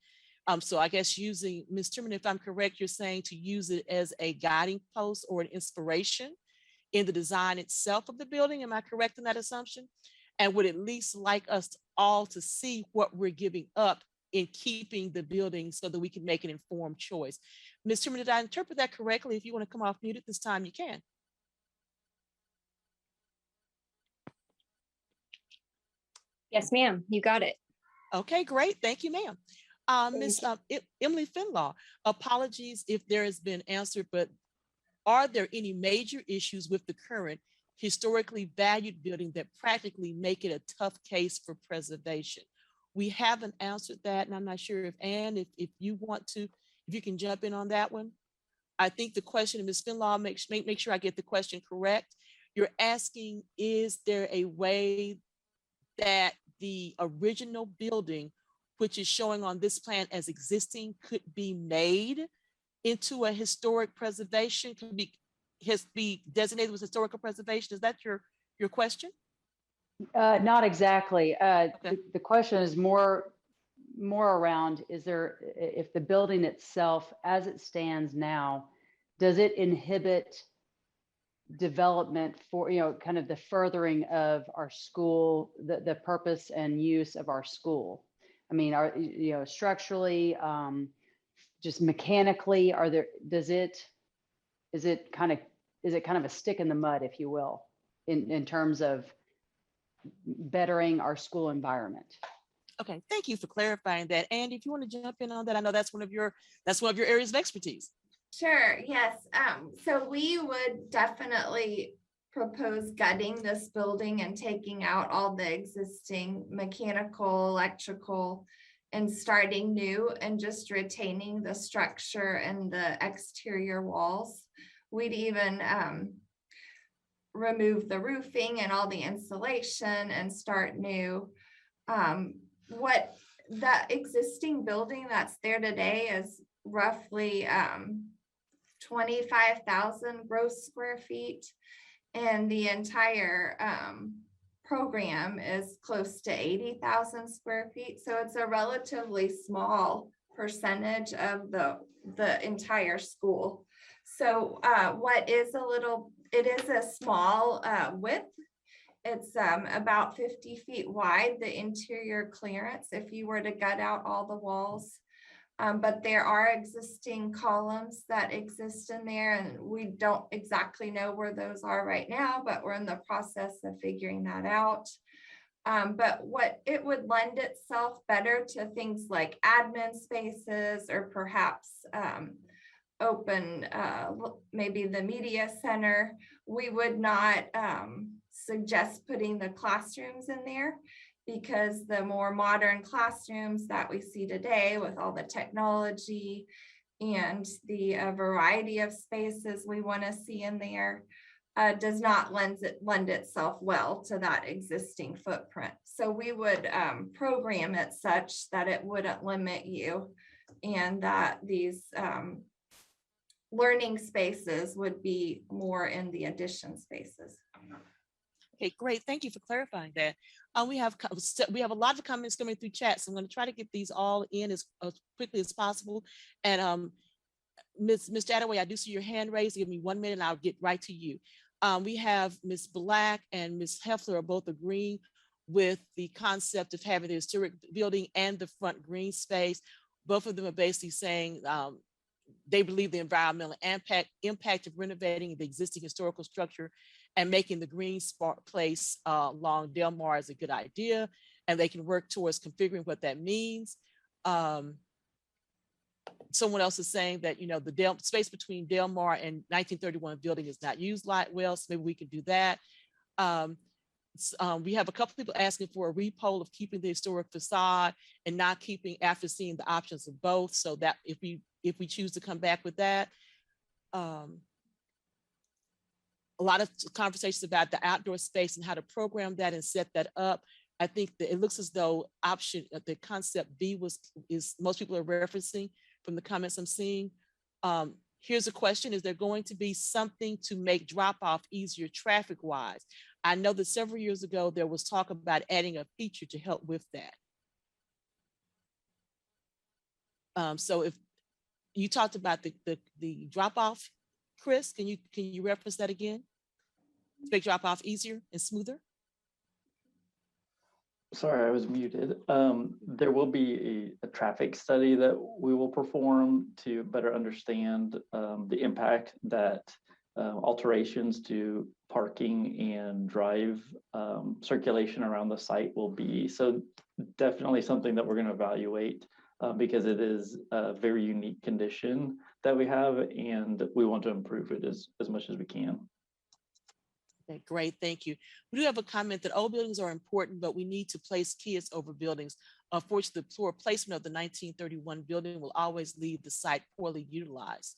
So I guess using, Ms. Turman, if I'm correct, you're saying to use it as a guiding post or an inspiration in the design itself of the building. Am I correct in that assumption? And would at least like us all to see what we're giving up in keeping the building so that we can make an informed choice. Ms. Turman, did I interpret that correctly? If you want to come off mute at this time, you can. Yes, ma'am, you got it. Okay, great. Thank you, ma'am. Ms. Emily Finlaw, apologies if there has been answered, but are there any major issues with the current historically valued building that practically make it a tough case for preservation? We haven't answered that, and I'm not sure if Anne, if you want to, if you can jump in on that one. I think the question, Ms. Finlaw, make sure I get the question correct. You're asking, is there a way that the original building, which is showing on this plan as existing, could be made into a historic preservation, could be designated as historical preservation? Is that your question? Not exactly. Okay. The question is more around, is there, if the building itself, as it stands now, does it inhibit development for, kind of the furthering of our school, the purpose and use of our school? I mean, structurally, just mechanically, is it kind of a stick in the mud, if you will, in terms of bettering our school environment? Okay, thank you for clarifying that. Andy, if you want to jump in on that, I know that's one of your areas of expertise. Sure, yes. So we would definitely propose gutting this building and taking out all the existing mechanical, electrical, and starting new and just retaining the structure and the exterior walls. We'd even remove the roofing and all the insulation and start new. What the existing building that's there today is roughly 25,000 gross square feet, and the entire program is close to 80,000 square feet. So it's a relatively small percentage of the entire school. So it is a small width. It's about 50 feet wide, the interior clearance, if you were to gut out all the walls. But there are existing columns that exist in there, and we don't exactly know where those are right now, but we're in the process of figuring that out. But what it would lend itself better to things like admin spaces, or perhaps open, maybe the media center. We would not suggest putting the classrooms in there, because the more modern classrooms that we see today with all the technology and the variety of spaces we want to see in there does not lend itself well to that existing footprint. So we would program it such that it wouldn't limit you, and that these learning spaces would be more in the addition spaces. Okay, great. Thank you for clarifying that. We have a lot of comments coming through chat, so I'm going to try to get these all in as quickly as possible. And Mr. Attaway, I do see your hand raised. Give me 1 minute and I'll get right to you. We have Ms. Black and Ms. Heffler are both agreeing with the concept of having the historic building and the front green space. Both of them are basically saying they believe the environmental impact of renovating the existing historical structure and making the green place along Del Mar is a good idea, and they can work towards configuring what that means. Someone else is saying that, you know, the space between Del Mar and 1931 building is not used well, so maybe we can do that. We have a couple people asking for a repoll of keeping the historic facade and not keeping after seeing the options of both, so that if we choose to come back with that. A lot of conversations about the outdoor space and how to program that and set that up. I think that it looks as though the concept B is most people are referencing from the comments I'm seeing. Here's a question: is there going to be something to make drop-off easier traffic-wise? I know that several years ago there was talk about adding a feature to help with that. So if you talked about the drop-off, Chris, can you reference that again? To make drop-off easier and smoother? Sorry, I was muted. There will be a traffic study that we will perform to better understand the impact that alterations to parking and drive circulation around the site will be. So definitely something that we're going to evaluate because it is a very unique condition that we have, and we want to improve it as much as we can. Okay, great, thank you. We do have a comment that old buildings are important, but we need to place kids over buildings. Unfortunately, the poor placement of the 1931 building will always leave the site poorly utilized.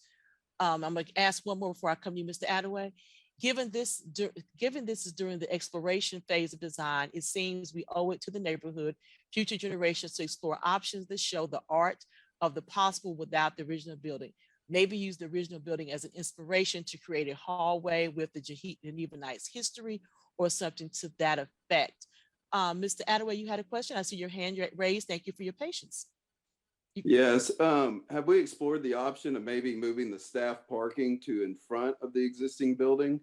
I'm going to ask one more before I come to you, Mr. Attaway. Given this is during the exploration phase of design, it seems we owe it to the neighborhood, future generations, to explore options that show the art of the possible without the original building. Maybe use the original building as an inspiration to create a hallway with the Geneva Nights history or something to that effect. Mr. Attaway, you had a question. I see your hand raised. Thank you for your patience. Yes. Have we explored the option of maybe moving the staff parking to in front of the existing building?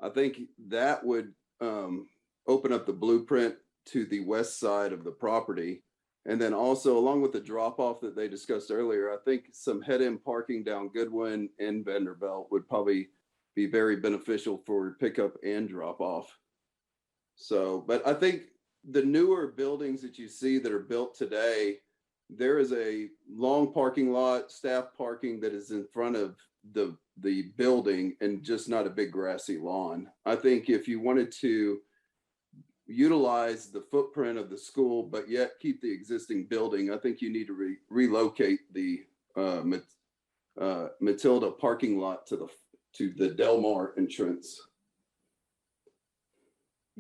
I think that would open up the blueprint to the west side of the property. And then also, along with the drop-off that they discussed earlier, I think some head-in parking down Goodwin and Vanderbilt would probably be very beneficial for pickup and drop-off. So, but I think the newer buildings that you see that are built today, there is a long parking lot, staff parking that is in front of the building and just not a big grassy lawn. I think if you wanted to utilize the footprint of the school, but yet keep the existing building, I think you need to relocate the Matilda parking lot to the Del Mar entrance.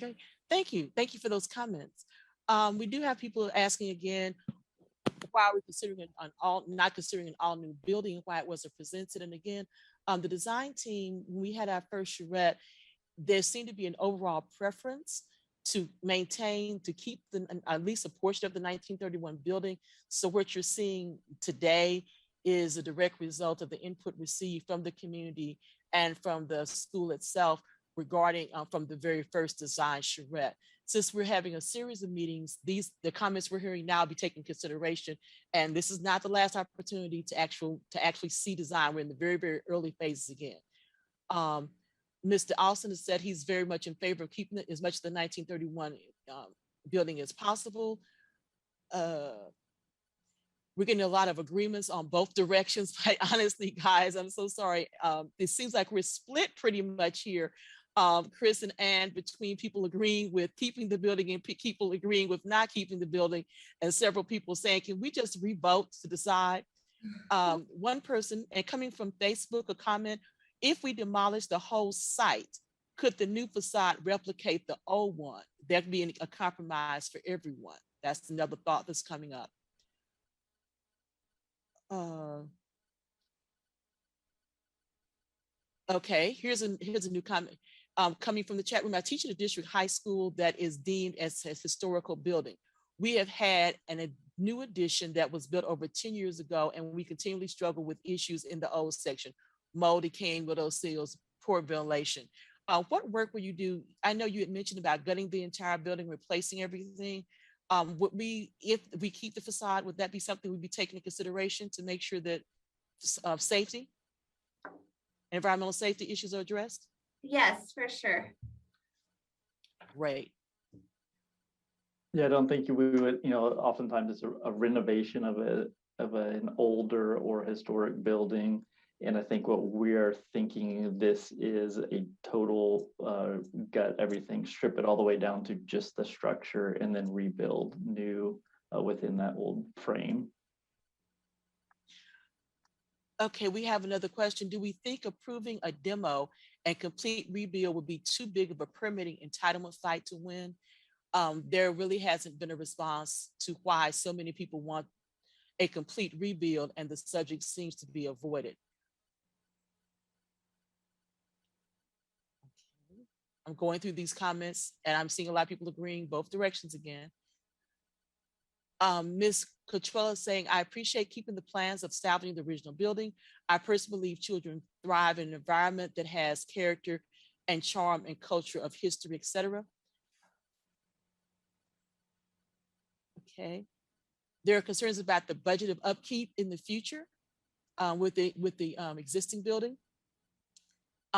Okay, thank you. Thank you for those comments. We do have people asking again, why are we considering not considering an all new building, why it wasn't presented? And again, the design team, when we had our first charrette, there seemed to be an overall preference to keep at least a portion of the 1931 building. So what you're seeing today is a direct result of the input received from the community and from the school itself regarding from the very first design charrette. Since we're having a series of meetings, the comments we're hearing now be taken into consideration. And this is not the last opportunity to actually see design. We're in the very, very early phases again. Mr. Austin has said he's very much in favor of keeping it as much of the 1931 building as possible. We're getting a lot of agreements on both directions, but honestly, guys, I'm so sorry. It seems like we're split pretty much here, Chris and Ann, between people agreeing with keeping the building and people agreeing with not keeping the building, and several people saying, can we just re-vote to decide? One person, and coming from Facebook, a comment, if we demolish the whole site, could the new facade replicate the old one? There could be a compromise for everyone. That's another thought that's coming up. Okay, here's a new comment coming from the chat room. I teach at a district high school that is deemed as a historical building. We have had a new addition that was built over 10 years ago, and we continually struggle with issues in the old section, mold, decaying window sills, poor ventilation. What work will you do? I know you had mentioned about gutting the entire building, replacing everything. Would we, if we keep the facade, would that be something we'd be taking into consideration to make sure that safety, environmental safety issues are addressed? Yes, for sure. Great. Yeah, I don't think we would, oftentimes it's a renovation of an older or historic building. And I think what we're thinking, this is a total gut everything, strip it all the way down to just the structure, and then rebuild new within that old frame. Okay, we have another question. Do we think approving a demo and complete rebuild would be too big of a permitting entitlement fight to win? There really hasn't been a response to why so many people want a complete rebuild, and the subject seems to be avoided. I'm going through these comments and I'm seeing a lot of people agreeing both directions again. Ms. Cotrella saying, I appreciate keeping the plans of salvaging the original building. I personally believe children thrive in an environment that has character and charm and culture of history, etc. Okay. There are concerns about the budget of upkeep in the future with the existing building.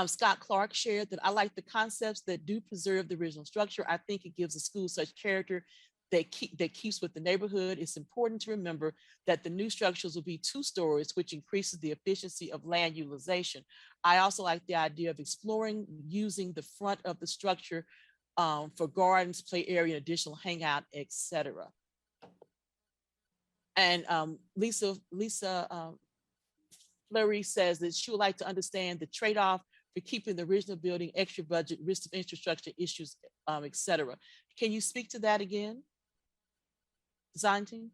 Scott Clark shared that I like the concepts that do preserve the original structure. I think it gives a school such character that keeps with the neighborhood. It's important to remember that the new structures will be 2 stories, which increases the efficiency of land utilization. I also like the idea of exploring using the front of the structure for gardens, play area, additional hangout, etc. And Lisa Fleury says that she would like to understand the trade-off for keeping the original building, extra budget, risk of infrastructure issues, etc. Can you speak to that again, design team?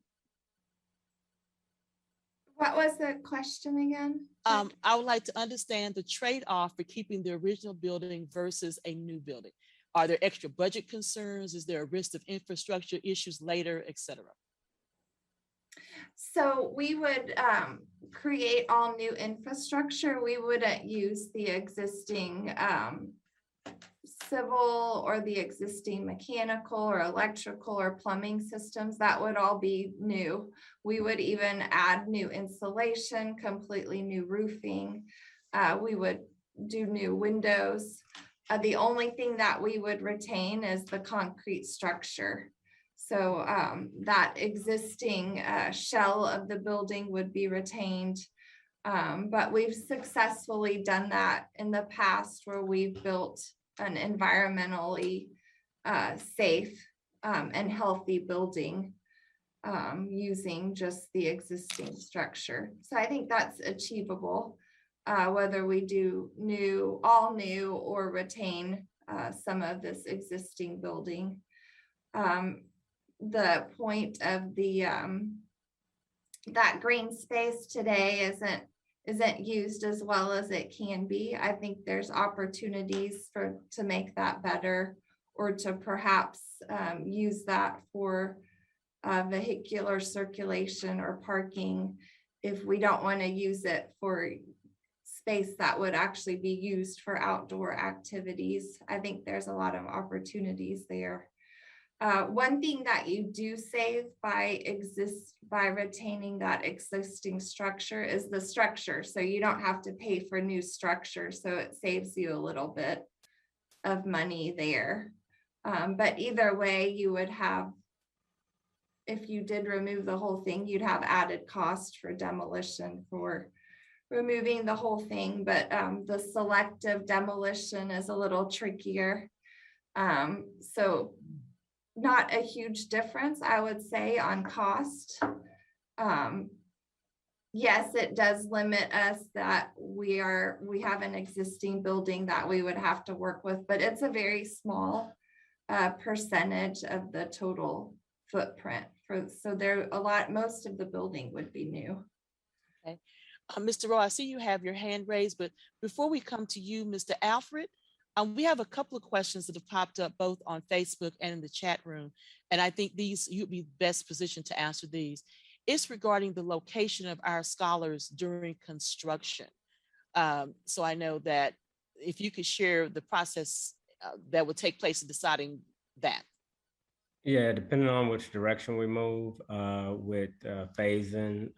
What was the question again? I would like to understand the trade-off for keeping the original building versus a new building. Are there extra budget concerns? Is there a risk of infrastructure issues later, etc.? So we would create all new infrastructure. We wouldn't use the existing civil or the existing mechanical or electrical or plumbing systems. That would all be new. We would even add new insulation, completely new roofing. We would do new windows. The only thing that we would retain is the concrete structure. So that existing shell of the building would be retained. But we've successfully done that in the past where we've built an environmentally safe and healthy building using just the existing structure. So I think that's achievable, whether we do all new or retain some of this existing building. The point of the that green space today isn't used as well as it can be. I think there's opportunities to make that better, or to perhaps use that for vehicular circulation or parking if we don't want to use it for space that would actually be used for outdoor activities. I think there's a lot of opportunities there. One thing that you do save by retaining that existing structure is the structure. So you don't have to pay for new structure. So it saves you a little bit of money there. But either way, you would have, if you did remove the whole thing, you'd have added cost for demolition for removing the whole thing. But the selective demolition is a little trickier. So not a huge difference, I would say, on cost. Yes, it does limit us that we have an existing building that we would have to work with, but it's a very small percentage of the total footprint. So there most of the building would be new. Okay. Mr. Rowe, I see you have your hand raised, but before we come to you, Mr. Alfred, we have a couple of questions that have popped up both on Facebook and in the chat room. And I think you'd be best positioned to answer these. It's regarding the location of our scholars during construction. So I know that if you could share the process that would take place in deciding that. Yeah, depending on which direction we move with phasing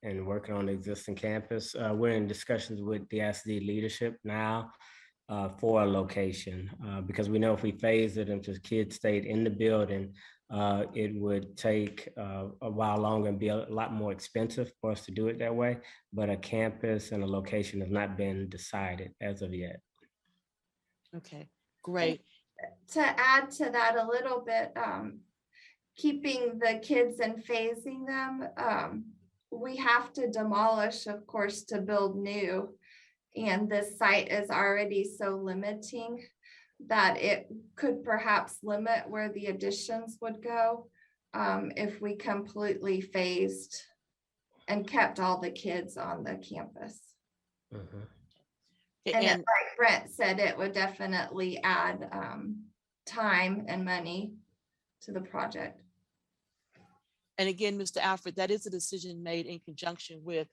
and working on the existing campus, we're in discussions with the SD leadership now for a location because we know if we phase it into kids stayed in the building, it would take a while longer and be a lot more expensive for us to do it that way. But a campus and a location has not been decided as of yet. Okay, great. To add to that a little bit, keeping the kids and phasing them, we have to demolish, of course, to build new. And this site is already so limiting that it could perhaps limit where the additions would go if we completely phased and kept all the kids on the campus. Mm-hmm. And like Brent said, it would definitely add time and money to the project. And again, Mr. Alfred, that is a decision made in conjunction with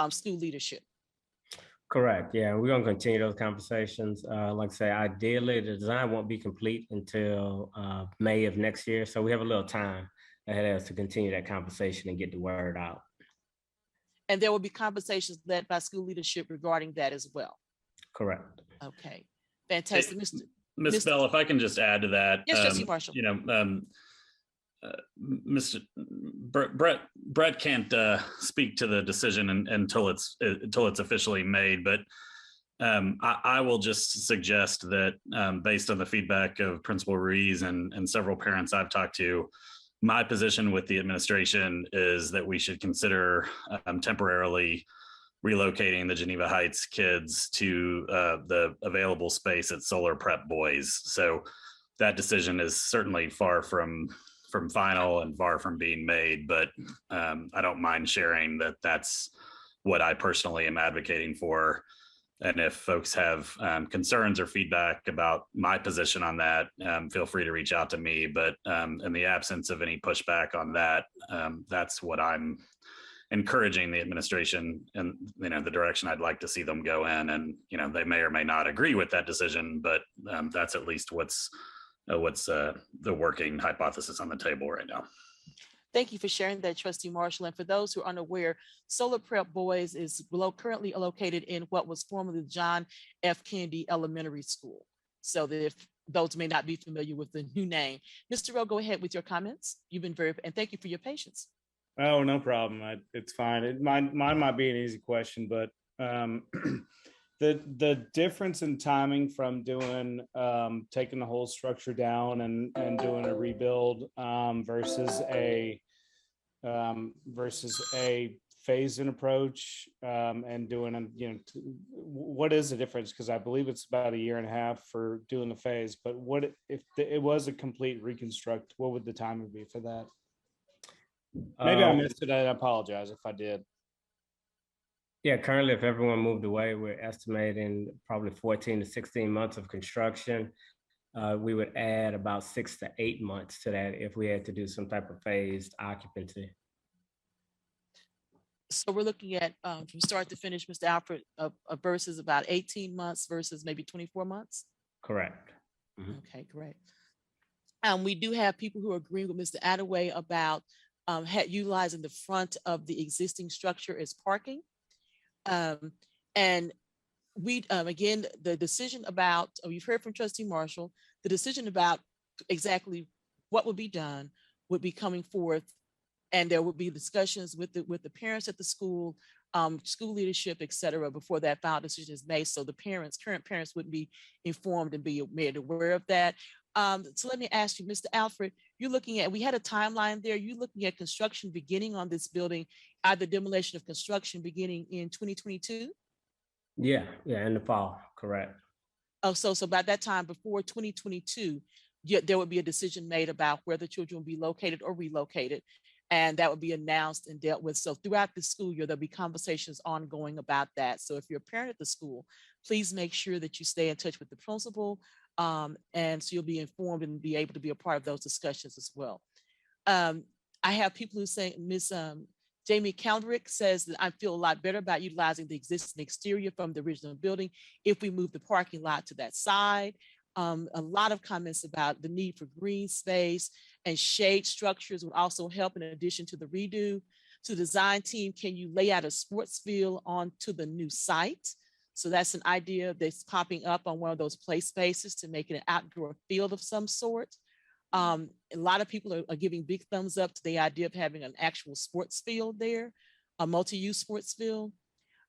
school leadership. Correct. Yeah, we're going to continue those conversations. Like I say, ideally, the design won't be complete until May of next year. So we have a little time ahead of us to continue that conversation and get the word out. And there will be conversations led by school leadership regarding that as well. Correct. Okay, fantastic. Ms. Bell, if I can just add to that. Yes, Trustee Marshall. You know, Mr. Brett can't speak to the decision until it's officially made, but I will just suggest that based on the feedback of Principal Ruiz and several parents I've talked to, my position with the administration is that we should consider temporarily relocating the Geneva Heights kids to the available space at Solar Prep Boys. So that decision is certainly far from final and far from being made, but I don't mind sharing that that's what I personally am advocating for. And if folks have concerns or feedback about my position on that, feel free to reach out to me. But in the absence of any pushback on that, that's what I'm encouraging the administration and, you know, the direction I'd like to see them go in. And, you know, they may or may not agree with that decision, but that's at least what's the working hypothesis on the table right now. Thank you for sharing that, Trustee Marshall. And for those who are unaware, Solar Prep Boys is currently located in what was formerly John F. Kennedy Elementary School. So that if those may not be familiar with the new name. Mr. Rowe, go ahead with your comments. You've been and thank you for your patience. Oh, no problem. It's fine. Mine might be an easy question, but the difference in timing from doing taking the whole structure down and doing a rebuild versus a phased-in approach and doing what is the difference? Because I believe it's about 1.5 years for doing the phase, but what if it was a complete reconstruct? What would the timing be for that? Maybe I missed it. I apologize if I did. Yeah, currently, if everyone moved away, we're estimating probably 14 to 16 months of construction. We would add about 6 to 8 months to that if we had to do some type of phased occupancy. So we're looking at from start to finish, Mr. Alfred, versus about 18 months versus maybe 24 months? Correct. Mm-hmm. Okay, great. We do have people who are agreeing with Mr. Attaway about utilizing the front of the existing structure as parking. And we, again, the decision about, we've heard from Trustee Marshall, the decision about exactly what would be done would be coming forth, and there would be discussions with the parents at the school, school leadership, et cetera, before that final decision is made. So the parents, current parents, would be informed and be made aware of that. So let me ask you, Mr. Alfred, you're looking at, we had a timeline there. You're looking at construction beginning on this building, either demolition of construction beginning in 2022? Yeah, in the fall, correct. Oh, so by that time, before 2022, there would be a decision made about where the children will be located or relocated, and that would be announced and dealt with. So throughout the school year, there'll be conversations ongoing about that. So if you're a parent at the school, please make sure that you stay in touch with the principal, and so you'll be informed and be able to be a part of those discussions as well. I have people who say, Ms. Jamie Calverick says that I feel a lot better about utilizing the existing exterior from the original building if we move the parking lot to that side. A lot of comments about the need for green space and shade structures would also help in addition to the redo. To the design team, can you lay out a sports field onto the new site? So that's an idea that's popping up on one of those play spaces to make it an outdoor field of some sort. A lot of people are giving big thumbs up to the idea of having an actual sports field there, a multi-use sports field.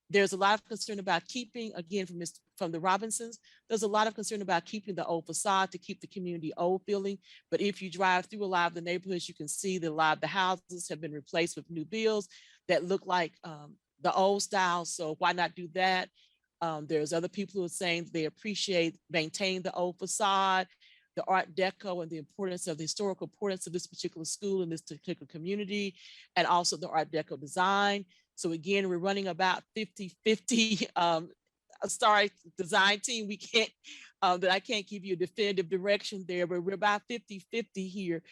There's a lot of concern about keeping, again, from the Robinsons, there's a lot of concern about keeping the old facade to keep the community old feeling. But if you drive through a lot of the neighborhoods, you can see that a lot of the houses have been replaced with new builds that look like the old style. So why not do that? There's other people who are saying they appreciate maintaining the old facade, the Art Deco, and the importance of the historical importance of this particular school and this particular community, and also the Art Deco design. So again, we're running about 50-50. Sorry, design team, we can't, that I can't give you a definitive direction there, but we're about 50-50 here.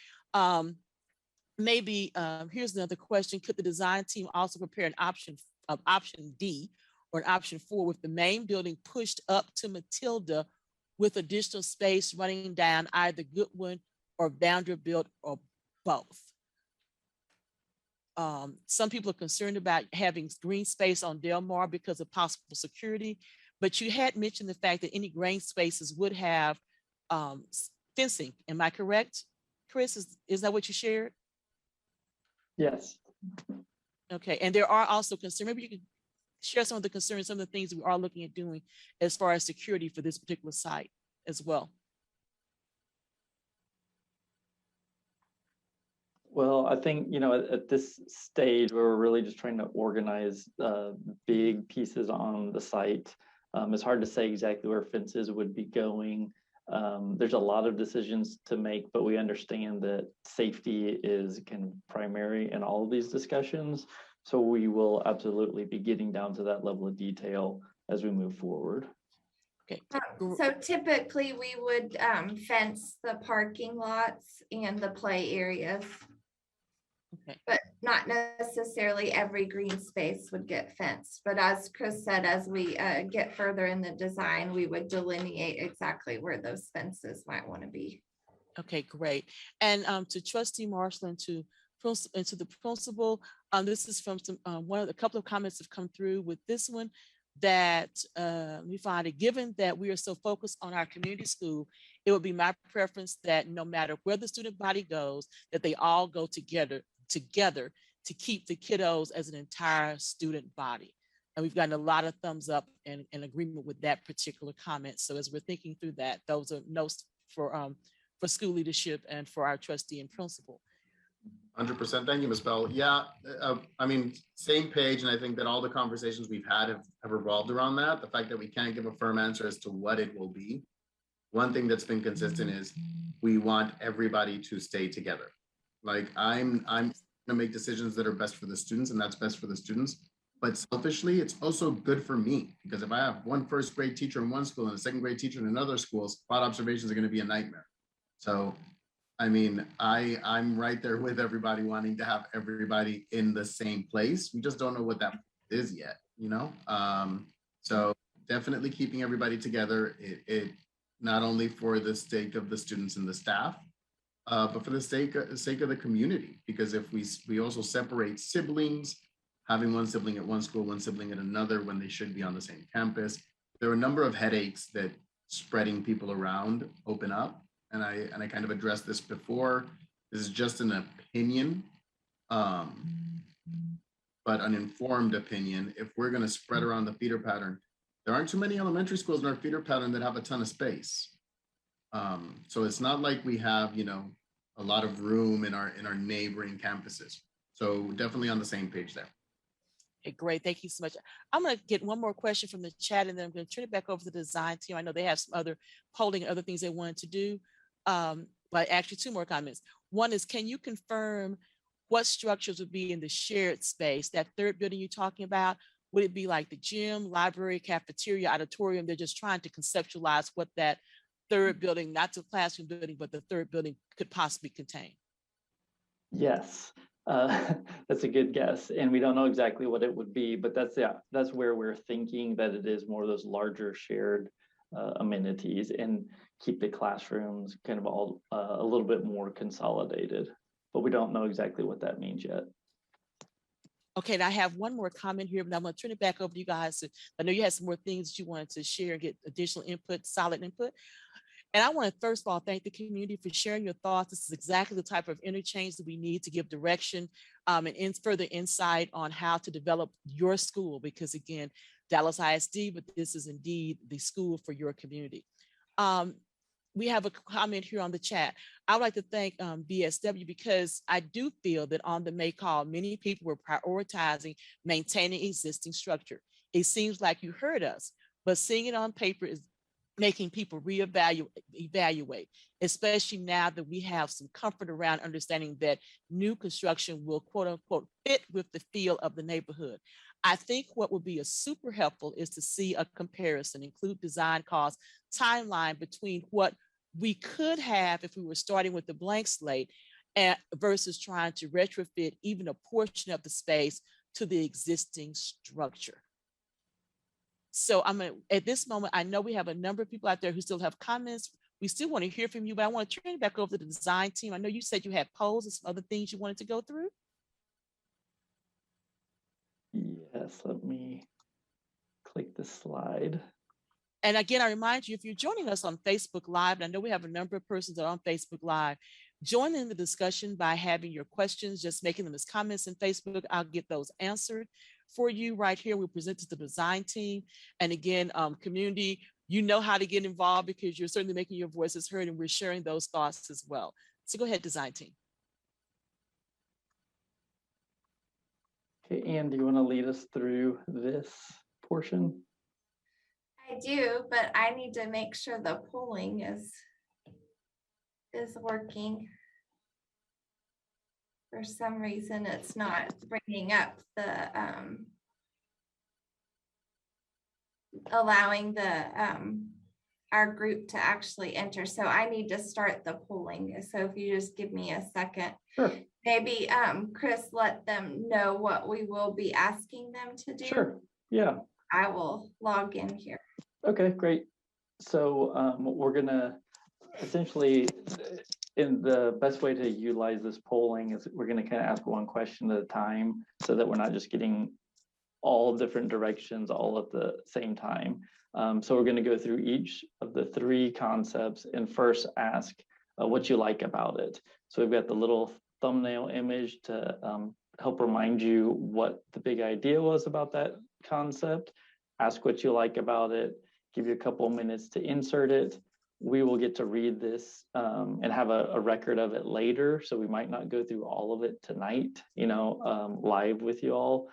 Maybe here's another question. Could the design team also prepare an option D or an option 4 with the main building pushed up to Matilda with additional space running down either Goodwin or Vanderbilt or both? Some people are concerned about having green space on Del Mar because of possible security, but you had mentioned the fact that any green spaces would have fencing. Am I correct, Chris? Is that what you shared? Yes. Okay, and there are also concerns. Maybe you could share some of the concerns, some of the things we are looking at doing as far as security for this particular site as well. Well, I think, at this stage, we're really just trying to organize big pieces on the site. It's hard to say exactly where fences would be going. There's a lot of decisions to make, but we understand that safety is kind of primary in all of these discussions. So we will absolutely be getting down to that level of detail as we move forward. Okay. So typically we would fence the parking lots and the play areas. Okay. But not necessarily every green space would get fenced. But as Chris said, as we get further in the design, we would delineate exactly where those fences might want to be. Okay, great. And to Trustee Marshall and to the principal, this is from some a couple of comments have come through with this one, that we find it, given that we are so focused on our community school, it would be my preference that no matter where the student body goes, that they all go together to keep the kiddos as an entire student body. And we've gotten a lot of thumbs up and agreement with that particular comment. So as we're thinking through that, those are notes for school leadership and for our trustee and principal. 100%. Thank you, Ms. Bell. Yeah, I mean, same page. And I think that all the conversations we've had have revolved around that. The fact that we can't give a firm answer as to what it will be. One thing that's been consistent is we want everybody to stay together. Like I'm going to make decisions that are best for the students, and that's best for the students. But selfishly, it's also good for me, because if I have one first grade teacher in one school and a second grade teacher in another school, spot observations are going to be a nightmare. So, I mean, I'm right there with everybody wanting to have everybody in the same place. We just don't know what that is yet, you know? So definitely keeping everybody together, it not only for the sake of the students and the staff, but for the sake of the community. Because if we also separate siblings, having one sibling at one school, one sibling at another when they should be on the same campus, there are a number of headaches that spreading people around open up. and I kind of addressed this before, this is just an opinion, but an informed opinion. If we're going to spread around the feeder pattern, there aren't too many elementary schools in our feeder pattern that have a ton of space. So it's not like we have, you know, a lot of room in our neighboring campuses. So definitely on the same page there. Okay, great. Thank you so much. I'm going to get one more question from the chat, and then I'm going to turn it back over to the design team. I know they have some other polling, other things they wanted to do. But actually 2 more comments. One is, can you confirm what structures would be in the shared space, that third building you're talking about? Would it be like the gym, library, cafeteria, auditorium? They're just trying to conceptualize what that third building, not the classroom building, but the third building could possibly contain. Yes, that's a good guess. And we don't know exactly what it would be, but that's where we're thinking that it is more of those larger shared amenities, and keep the classrooms kind of all a little bit more consolidated. But we don't know exactly what that means yet. Okay, and I have one more comment here, but I'm going to turn it back over to you guys. I know you had some more things that you wanted to share and get additional input, solid input. And I want to first of all thank the community for sharing your thoughts. This is exactly the type of interchange that we need to give direction and further insight on how to develop your school, because again, Dallas ISD, but this is indeed the school for your community. We have a comment here on the chat. I would like to thank BSW, because I do feel that on the May call, many people were prioritizing maintaining existing structure. It seems like you heard us, but seeing it on paper is making people evaluate, especially now that we have some comfort around understanding that new construction will quote unquote fit with the feel of the neighborhood. I think what would be a super helpful is to see a comparison, include design costs, timeline between what we could have if we were starting with a blank slate versus trying to retrofit even a portion of the space to the existing structure. So at this moment, I know we have a number of people out there who still have comments. We still want to hear from you, but I want to turn it back over to the design team. I know you said you had polls and some other things you wanted to go through. Yes, let me click the slide. And again, I remind you, if you're joining us on Facebook Live, and I know we have a number of persons that are on Facebook Live, join in the discussion by having your questions, just making them as comments in Facebook. I'll get those answered for you right here. We present to the design team. And again, community, you know how to get involved because you're certainly making your voices heard, and we're sharing those thoughts as well. So go ahead, design team. Okay, Anne, do you want to lead us through this portion? I do, but I need to make sure the polling is working. For some reason, it's not bringing up the allowing the our group to actually enter. So I need to start the polling. So if you just give me a second. Sure. Maybe Chris, let them know what we will be asking them to do. Sure. Yeah. I will log in here. Okay, great. So we're gonna essentially, in the best way to utilize this polling is we're gonna kind of ask one question at a time so that we're not just getting all different directions all at the same time. So we're gonna go through each of the 3 concepts and first ask what you like about it. So we've got the little thumbnail image to help remind you what the big idea was about that concept. Ask what you like about it, give you a couple of minutes to insert it. We will get to read this and have a record of it later. So we might not go through all of it tonight, live with you all,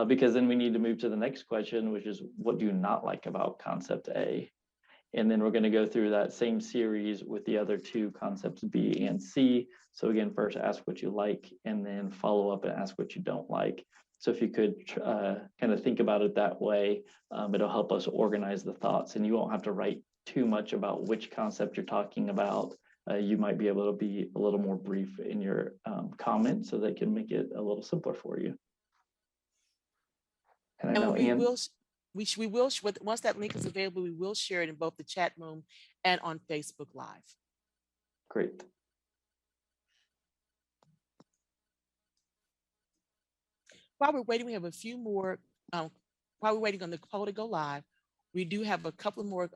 because then we need to move to the next question, which is what do you not like about concept A? And then we're going to go through that same series with the other 2 concepts, B and C. So again, first ask what you like, and then follow up and ask what you don't like. So if you could kind of think about it that way, it'll help us organize the thoughts, and you won't have to write too much about which concept you're talking about. You might be able to be a little more brief in your comments so they can make it a little simpler for you. And I know we will, once that link is available, we will share it in both the chat room and on Facebook Live. Great. While we're waiting, we have a few more, while we're waiting on the poll to go live, we do have a couple more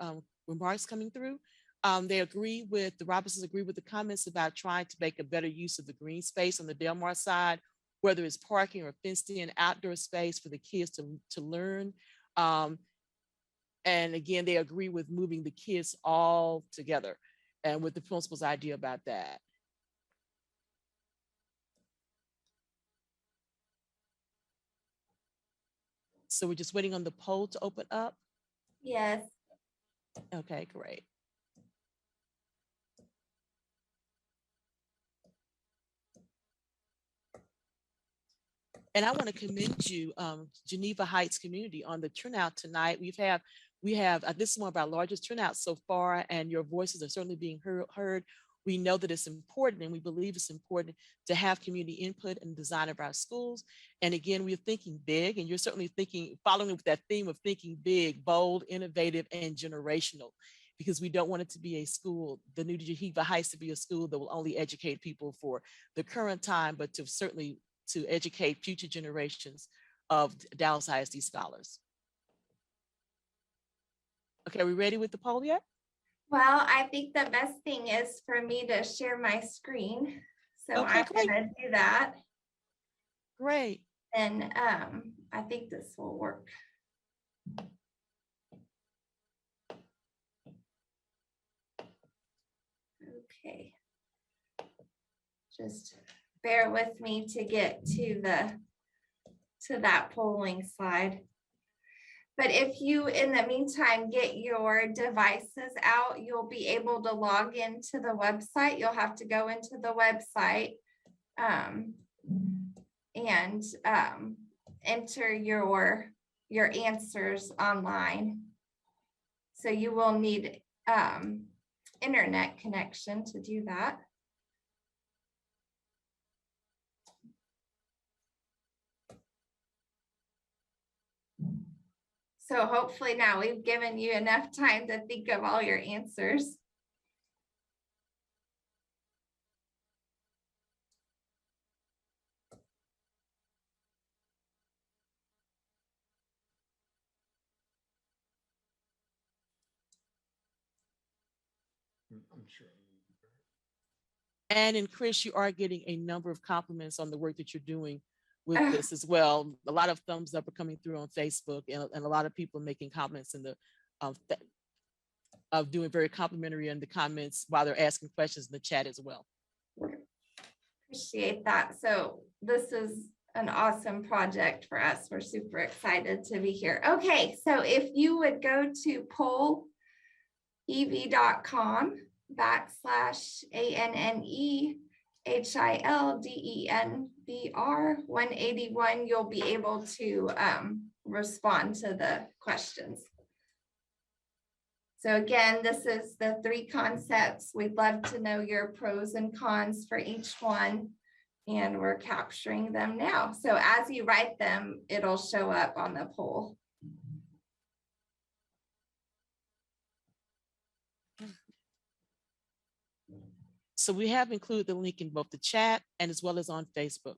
remarks coming through. The Robinsons agree with the comments about trying to make a better use of the green space on the Delmar side, whether it's parking or fenced in outdoor space for the kids to learn. And again, they agree with moving the kids all together and with the principal's idea about that. So we're just waiting on the poll to open up. Yes. Okay, great. And I want to commend you, Geneva Heights community, on the turnout tonight. We have this is one of our largest turnouts so far, and your voices are certainly being heard. We know that it's important, and we believe it's important to have community input in the design of our schools. And again, we're thinking big, and you're certainly following with that theme of thinking big, bold, innovative, and generational, because we don't want it to be a school, the new Geneva Heights, to be a school that will only educate people for the current time, but to certainly to educate future generations of Dallas ISD scholars. Okay, are we ready with the poll yet? Well, I think the best thing is for me to share my screen. So Okay, I'm gonna do that. Great. And I think this will work. Okay. Just bear with me to get to that polling slide. But if you, in the meantime, get your devices out, you'll be able to log into the website. You'll have to go into the website and enter your answers online. So you will need internet connection to do that. So hopefully now we've given you enough time to think of all your answers. I'm sure. And Chris, you are getting a number of compliments on the work that you're doing with this as well. A lot of thumbs up are coming through on Facebook, and a lot of people making comments in the of doing very complimentary in the comments while they're asking questions in the chat as well. Appreciate that. So this is an awesome project for us. We're super excited to be here. Okay, so if you would go to pollev.com/ANNEHILDENBR 181, you'll be able to respond to the questions. So again, this is the 3 concepts. We'd love to know your pros and cons for each one, and we're capturing them now. So as you write them, it'll show up on the poll. So we have included the link in both the chat and as well as on Facebook.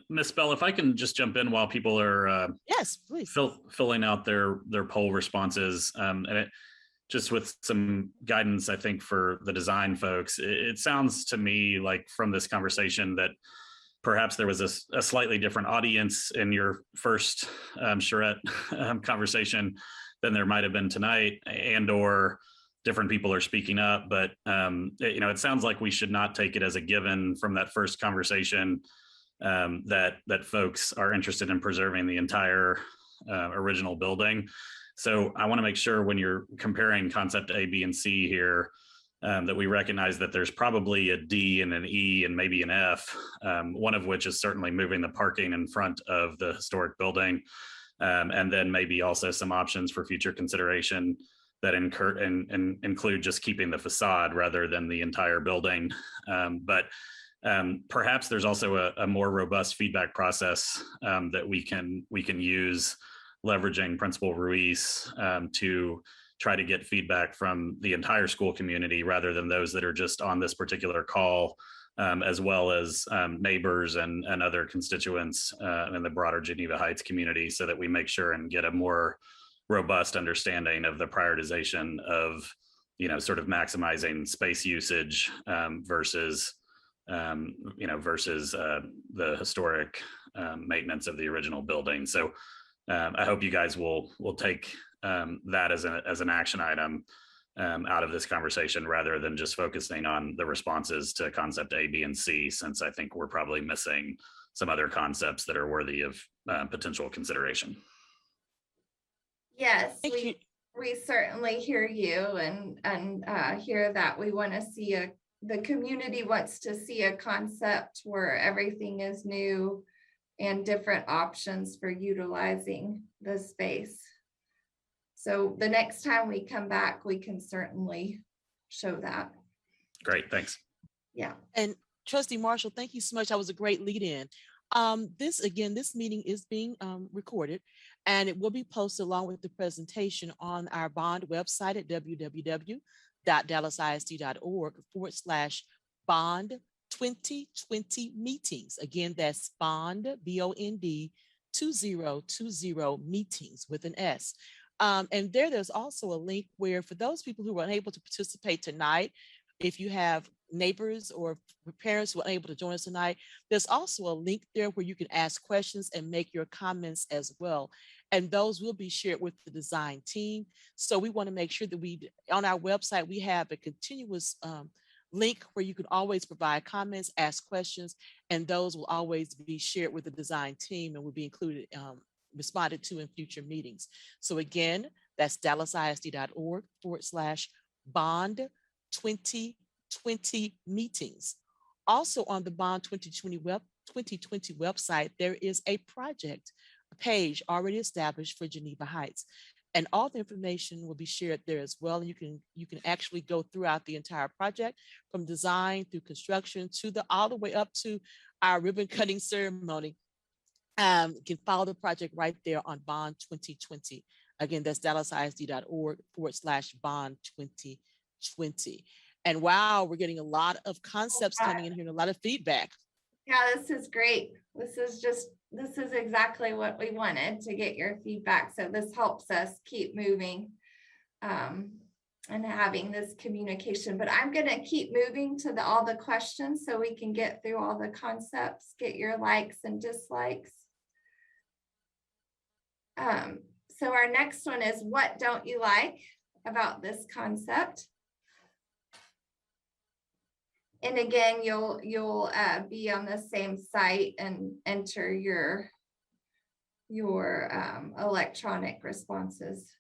Ms. Bell, if I can just jump in while people are yes, please, filling out their poll responses, and just with some guidance, I think, for the design folks, it sounds to me like from this conversation that perhaps there was a slightly different audience in your first charrette conversation than there might have been tonight, and or different people are speaking up. But it sounds like we should not take it as a given from that first conversation that folks are interested in preserving the entire original building. So I want to make sure when you're comparing concept A, B, and C here, that we recognize that there's probably a D and an E and maybe an F, one of which is certainly moving the parking in front of the historic building, and then maybe also some options for future consideration that include just keeping the facade rather than the entire building. But perhaps there's also a more robust feedback process that we can use, leveraging Principal Ruiz to try to get feedback from the entire school community rather than those that are just on this particular call, as well as neighbors and other constituents in the broader Geneva Heights community, so that we make sure and get a more robust understanding of the prioritization of, sort of maximizing space usage versus the historic maintenance of the original building. So I hope you guys will take that as an action item out of this conversation, rather than just focusing on the responses to concept A, B, and C, since I think we're probably missing some other concepts that are worthy of potential consideration. Yes, Thank you. we certainly hear you and hear that we want to see the community wants to see a concept where everything is new and different options for utilizing the space. So the next time we come back, we can certainly show that. Great, thanks. Yeah. And Trustee Marshall, thank you so much. That was a great lead in. This meeting is being recorded, and it will be posted along with the presentation on our bond website at www.dallasisd.org/bond 2020 meetings. Again, that's bond, BOND 2020 meetings with an S. And there's also a link where, for those people who were unable to participate tonight, if you have neighbors or parents who are unable to join us tonight, there's also a link there where you can ask questions and make your comments as well. And those will be shared with the design team. So we want to make sure that on our website, we have a continuous link where you can always provide comments, ask questions, and those will always be shared with the design team and will be included, responded to in future meetings. So again, that's dallasisd.org/bond 2020 meetings. Also on the Bond 2020 website, there is a project page already established for Geneva Heights. And all the information will be shared there as well. And you can actually go throughout the entire project, from design through construction to all the way up to our ribbon cutting ceremony. You can follow the project right there on Bond 2020. Again, that's dallasisd.org/bond 2020. And wow, we're getting a lot of concepts coming in here and a lot of feedback. Yeah, this is great. This is exactly what we wanted, to get your feedback. So this helps us keep moving and having this communication. But I'm going to keep moving to all the questions so we can get through all the concepts, get your likes and dislikes. So our next one is, what don't you like about this concept? And again, you'll be on the same site and enter your electronic responses.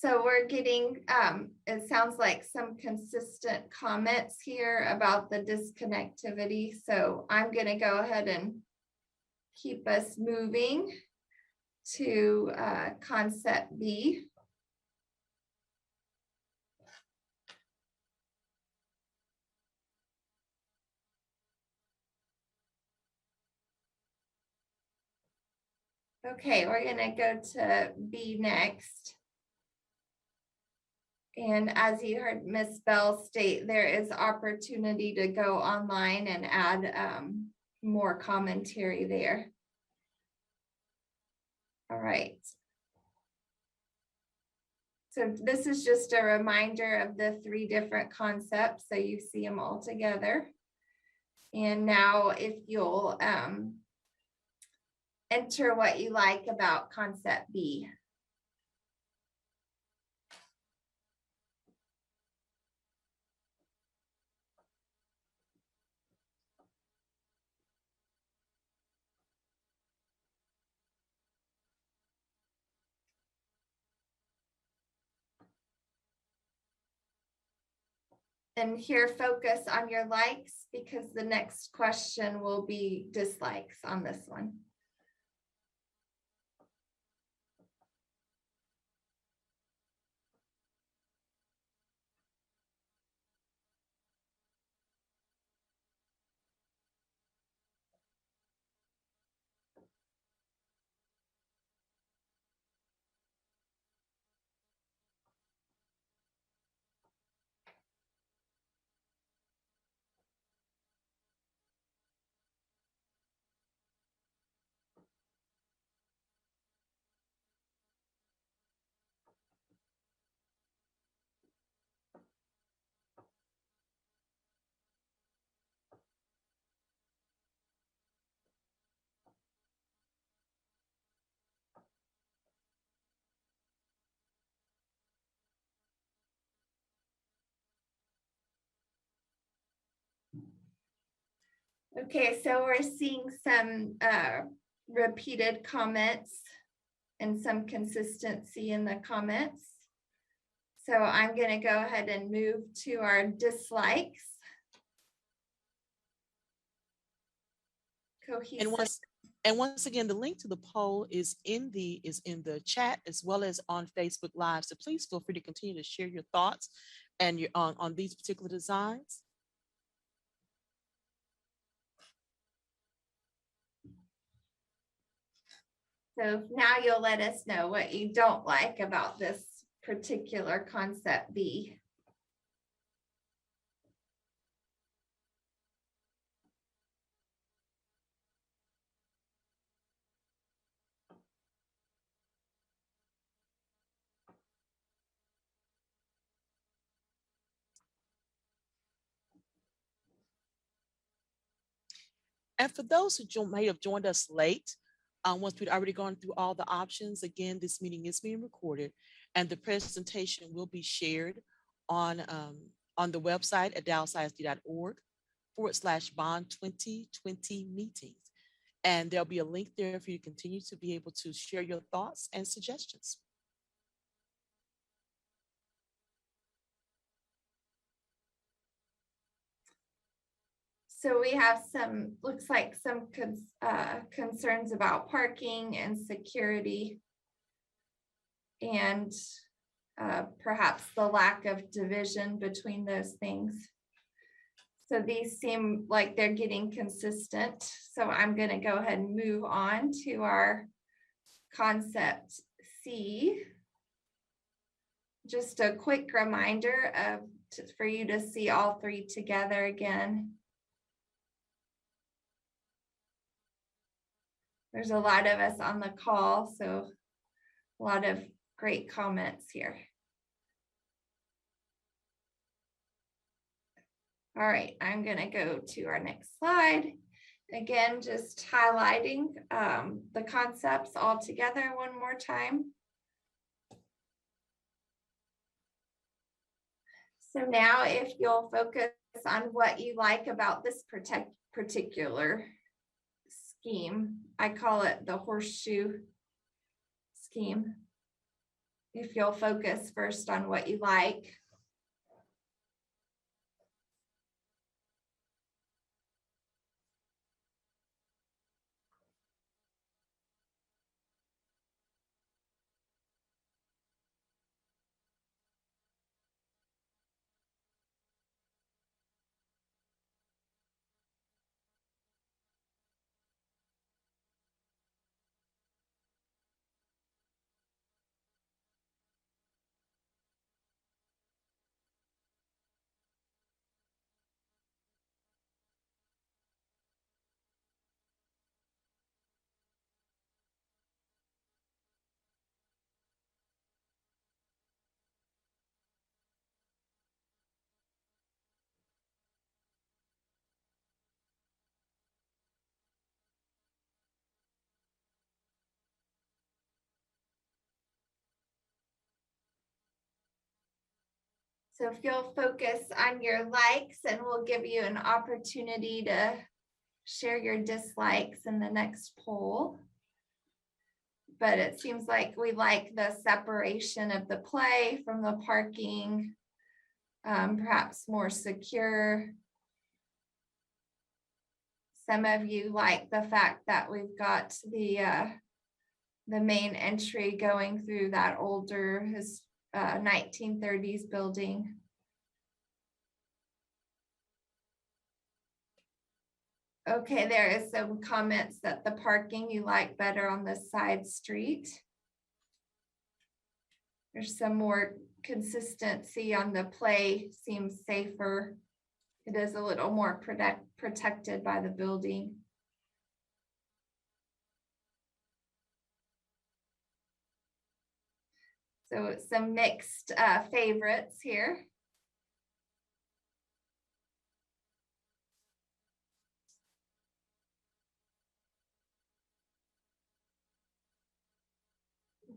So we're getting, it sounds like some consistent comments here about the disconnectivity. So I'm going to go ahead and keep us moving to concept B. Okay, we're going to go to B next. And as you heard Ms. Bell state, there is opportunity to go online and add more commentary there. All right. So this is just a reminder of the 3 different concepts, so you see them all together. And now if you'll enter what you like about concept B. And here, focus on your likes, because the next question will be dislikes on this one. Okay, so we're seeing some repeated comments and some consistency in the comments. So I'm going to go ahead and move to our dislikes. Cohesive. And once again, the link to the poll is in the chat as well as on Facebook Live. So please feel free to continue to share your thoughts and your on these particular designs. So now you'll let us know what you don't like about this particular concept B. And for those who may have joined us late, once we'd already gone through all the options, again, this meeting is being recorded and the presentation will be shared on the website at dallasisd.org/bond 2020 meetings. And there'll be a link there for you to continue to be able to share your thoughts and suggestions. So we have some, looks like some concerns about parking and security and perhaps the lack of division between those things. So these seem like they're getting consistent. So I'm going to go ahead and move on to our concept C. Just a quick reminder for you to see all three together again. There's a lot of us on the call, so a lot of great comments here. All right, I'm going to go to our next slide. Again, just highlighting the concepts all together one more time. So now if you'll focus on what you like about this particular scheme, I call it the horseshoe scheme. If you'll focus first on what you like. So if you'll focus on your likes, and we'll give you an opportunity to share your dislikes in the next poll. But it seems like we like the separation of the play from the parking, perhaps more secure. Some of you like the fact that we've got the main entry going through that older 1930s building. Okay, there is some comments that the parking you like better on the side street. There's some more consistency on the play, seems safer. It is a little more protected by the building. So some mixed favorites here.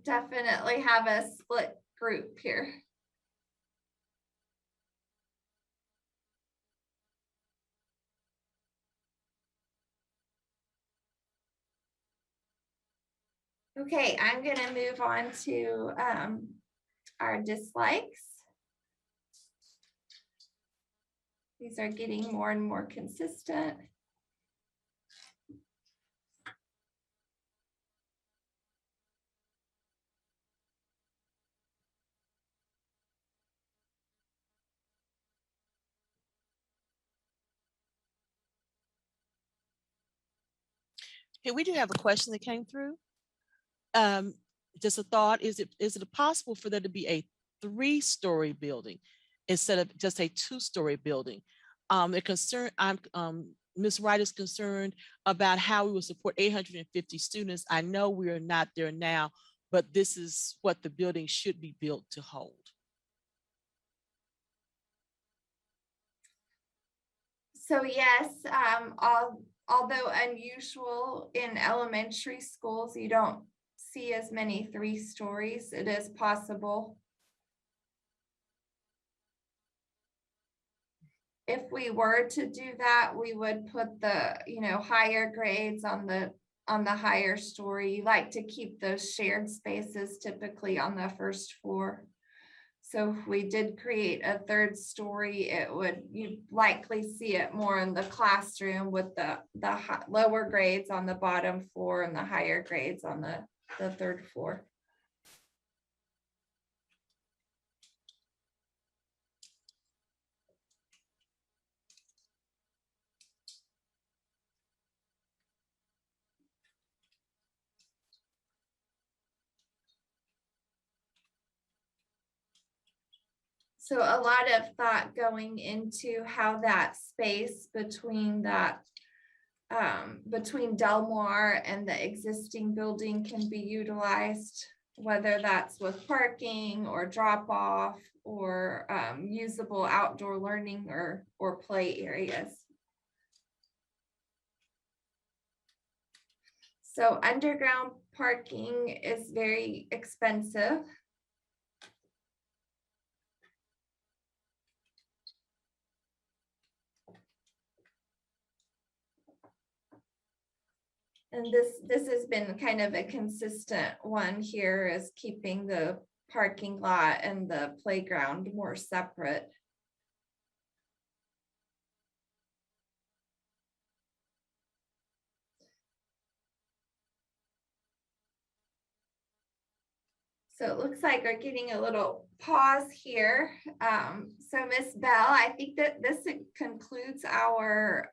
Definitely have a split group here. Okay, I'm gonna move on to our dislikes. These are getting more and more consistent. Okay, we do have a question that came through. Just a thought, is it possible for there to be a 3-story building instead of just a 2-story building? Ms. Wright is concerned about how we will support 850 students. I know we are not there now, but this is what the building should be built to hold. So yes, although unusual in elementary schools, you don't see as many 3 stories. It is possible. If we were to do that, we would put the, higher grades on the higher story. You like to keep those shared spaces typically on the first floor. So if we did create a 3rd story, you'd likely see it more in the classroom with the lower grades on the bottom floor and the higher grades on the 3rd floor. So a lot of thought going into how that space between Delmar and the existing building can be utilized, whether that's with parking or drop off or usable outdoor learning or play areas. So underground parking is very expensive. And this has been kind of a consistent one here, is keeping the parking lot and the playground more separate. So it looks like we're getting a little pause here. So Ms. Bell, I think that this concludes our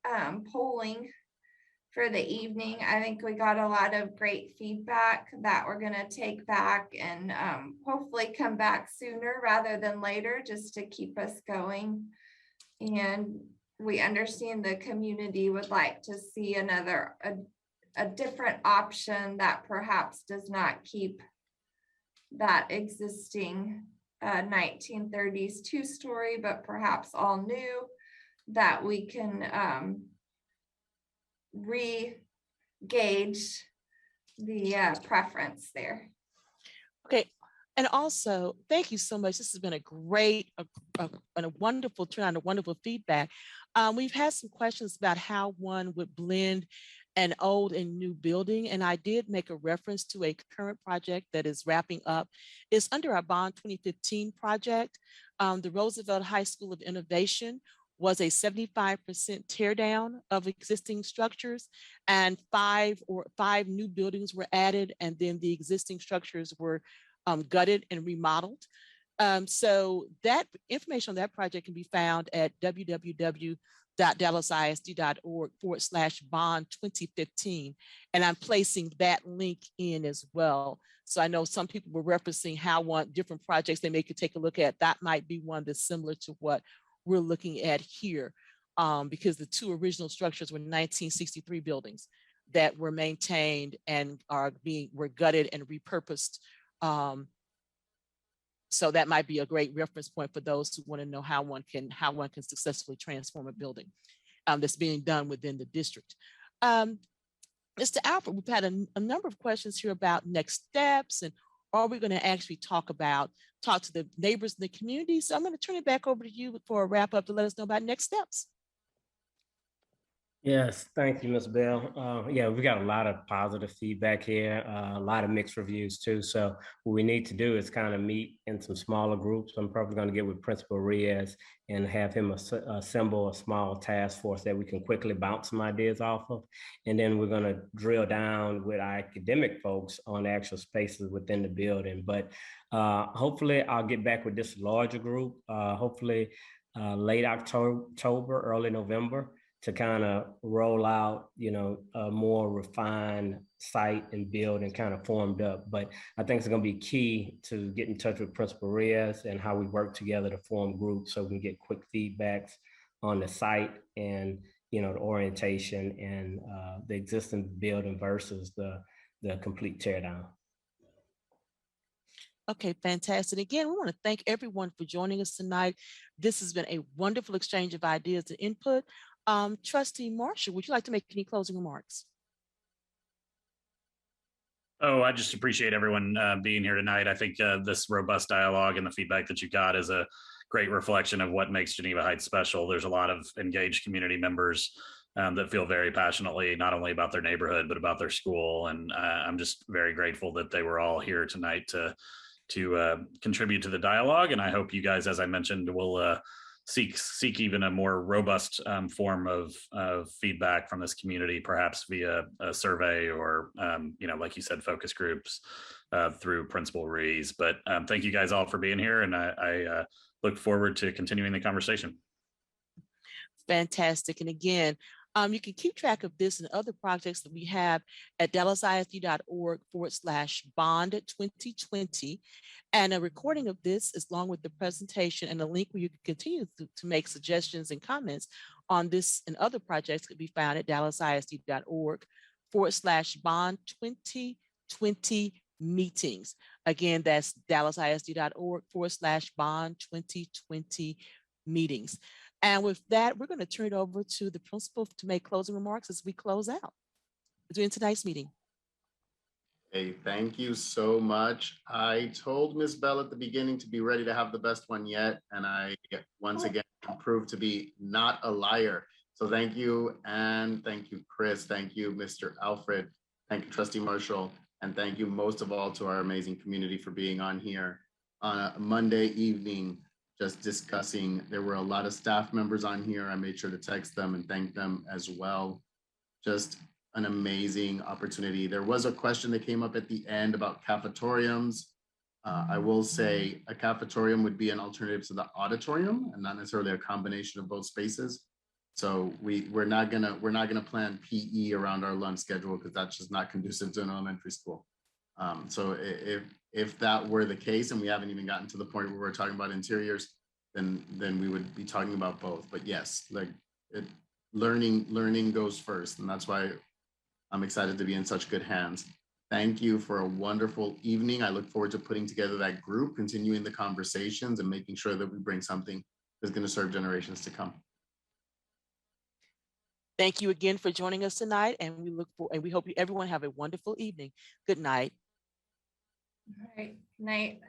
polling for the evening. I think we got a lot of great feedback that we're going to take back and hopefully come back sooner rather than later, just to keep us going. And we understand the community would like to see a different option that perhaps does not keep that existing 1930s 2-story, but perhaps all new, that we can re-gauge the preference there. Okay, and also thank you so much. This has been a great and a wonderful turn, a wonderful feedback. We've had some questions about how one would blend an old and new building, and I did make a reference to a current project that is wrapping up. It's under our Bond 2015 project. The Roosevelt High School of Innovation was a 75% tear down of existing structures, and 5 new buildings were added, and then the existing structures were gutted and remodeled. So that information on that project can be found at www.dallasisd.org/bond 2015. And I'm placing that link in as well. So I know some people were referencing how different projects they could take a look at. That might be one that's similar to what we're looking at here, because the 2 original structures were 1963 buildings that were maintained and were gutted and repurposed. So that might be a great reference point for those who want to know how one can successfully transform a building that's being done within the district. Mr. Alfred, we've had a number of questions here about next steps, and are we going to actually talk to the neighbors in the community? So I'm going to turn it back over to you for a wrap up to let us know about next steps. Yes, thank you, Ms. Bell. Yeah, we got a lot of positive feedback here, a lot of mixed reviews too. So what we need to do is kind of meet in some smaller groups. I'm probably going to get with Principal Reyes and have him assemble a small task force that we can quickly bounce some ideas off of. And then we're going to drill down with our academic folks on the actual spaces within the building. But hopefully I'll get back with this larger group, hopefully late October, early November, to kind of roll out, a more refined site and build and kind of formed up. But I think it's going to be key to get in touch with Principal Reyes and how we work together to form groups so we can get quick feedbacks on the site and, the orientation and the existing building versus the complete tear down. Okay, fantastic. Again, we want to thank everyone for joining us tonight. This has been a wonderful exchange of ideas and input. Trustee Marshall, would you like to make any closing remarks? Oh, I just appreciate everyone being here tonight. I think this robust dialogue and the feedback that you got is a great reflection of what makes Geneva Heights special. There's a lot of engaged community members that feel very passionately, not only about their neighborhood, but about their school. And I'm just very grateful that they were all here tonight to contribute to the dialogue. And I hope you guys, as I mentioned, will seek even a more robust form of feedback from this community, perhaps via a survey or, like you said, focus groups through Principal Rees. But thank you guys all for being here. And I look forward to continuing the conversation. Fantastic. And again, you can keep track of this and other projects that we have at dallasisd.org/bond2020. And a recording of this, along with the presentation and a link where you can continue to make suggestions and comments on this and other projects, could be found at dallasisd.org/bond2020 meetings. Again, that's dallasisd.org/bond2020 meetings. And with that, we're going to turn it over to the principal to make closing remarks as we close out during tonight's meeting. Hey, thank you so much. I told Ms. Bell at the beginning to be ready to have the best one yet, and I once again proved to be not a liar. So thank you, and thank you, Chris. Thank you, Mr. Alfred. Thank you, Trustee Marshall, and thank you most of all to our amazing community for being on here on a Monday evening, just discussing. There were a lot of staff members on here. I made sure to text them and thank them as well. Just an amazing opportunity. There was a question that came up at the end about cafetoriums. I will say a cafetorium would be an alternative to the auditorium and not necessarily a combination of both spaces. So we're not gonna plan PE around our lunch schedule because that's just not conducive to an elementary school. So if that were the case, and we haven't even gotten to the point where we're talking about interiors, then we would be talking about both. But yes, learning goes first, and that's why I'm excited to be in such good hands. Thank you for a wonderful evening. I look forward to putting together that group, continuing the conversations, and making sure that we bring something that's going to serve generations to come. Thank you again for joining us tonight, and we hope everyone have a wonderful evening. Good night. All right. Night.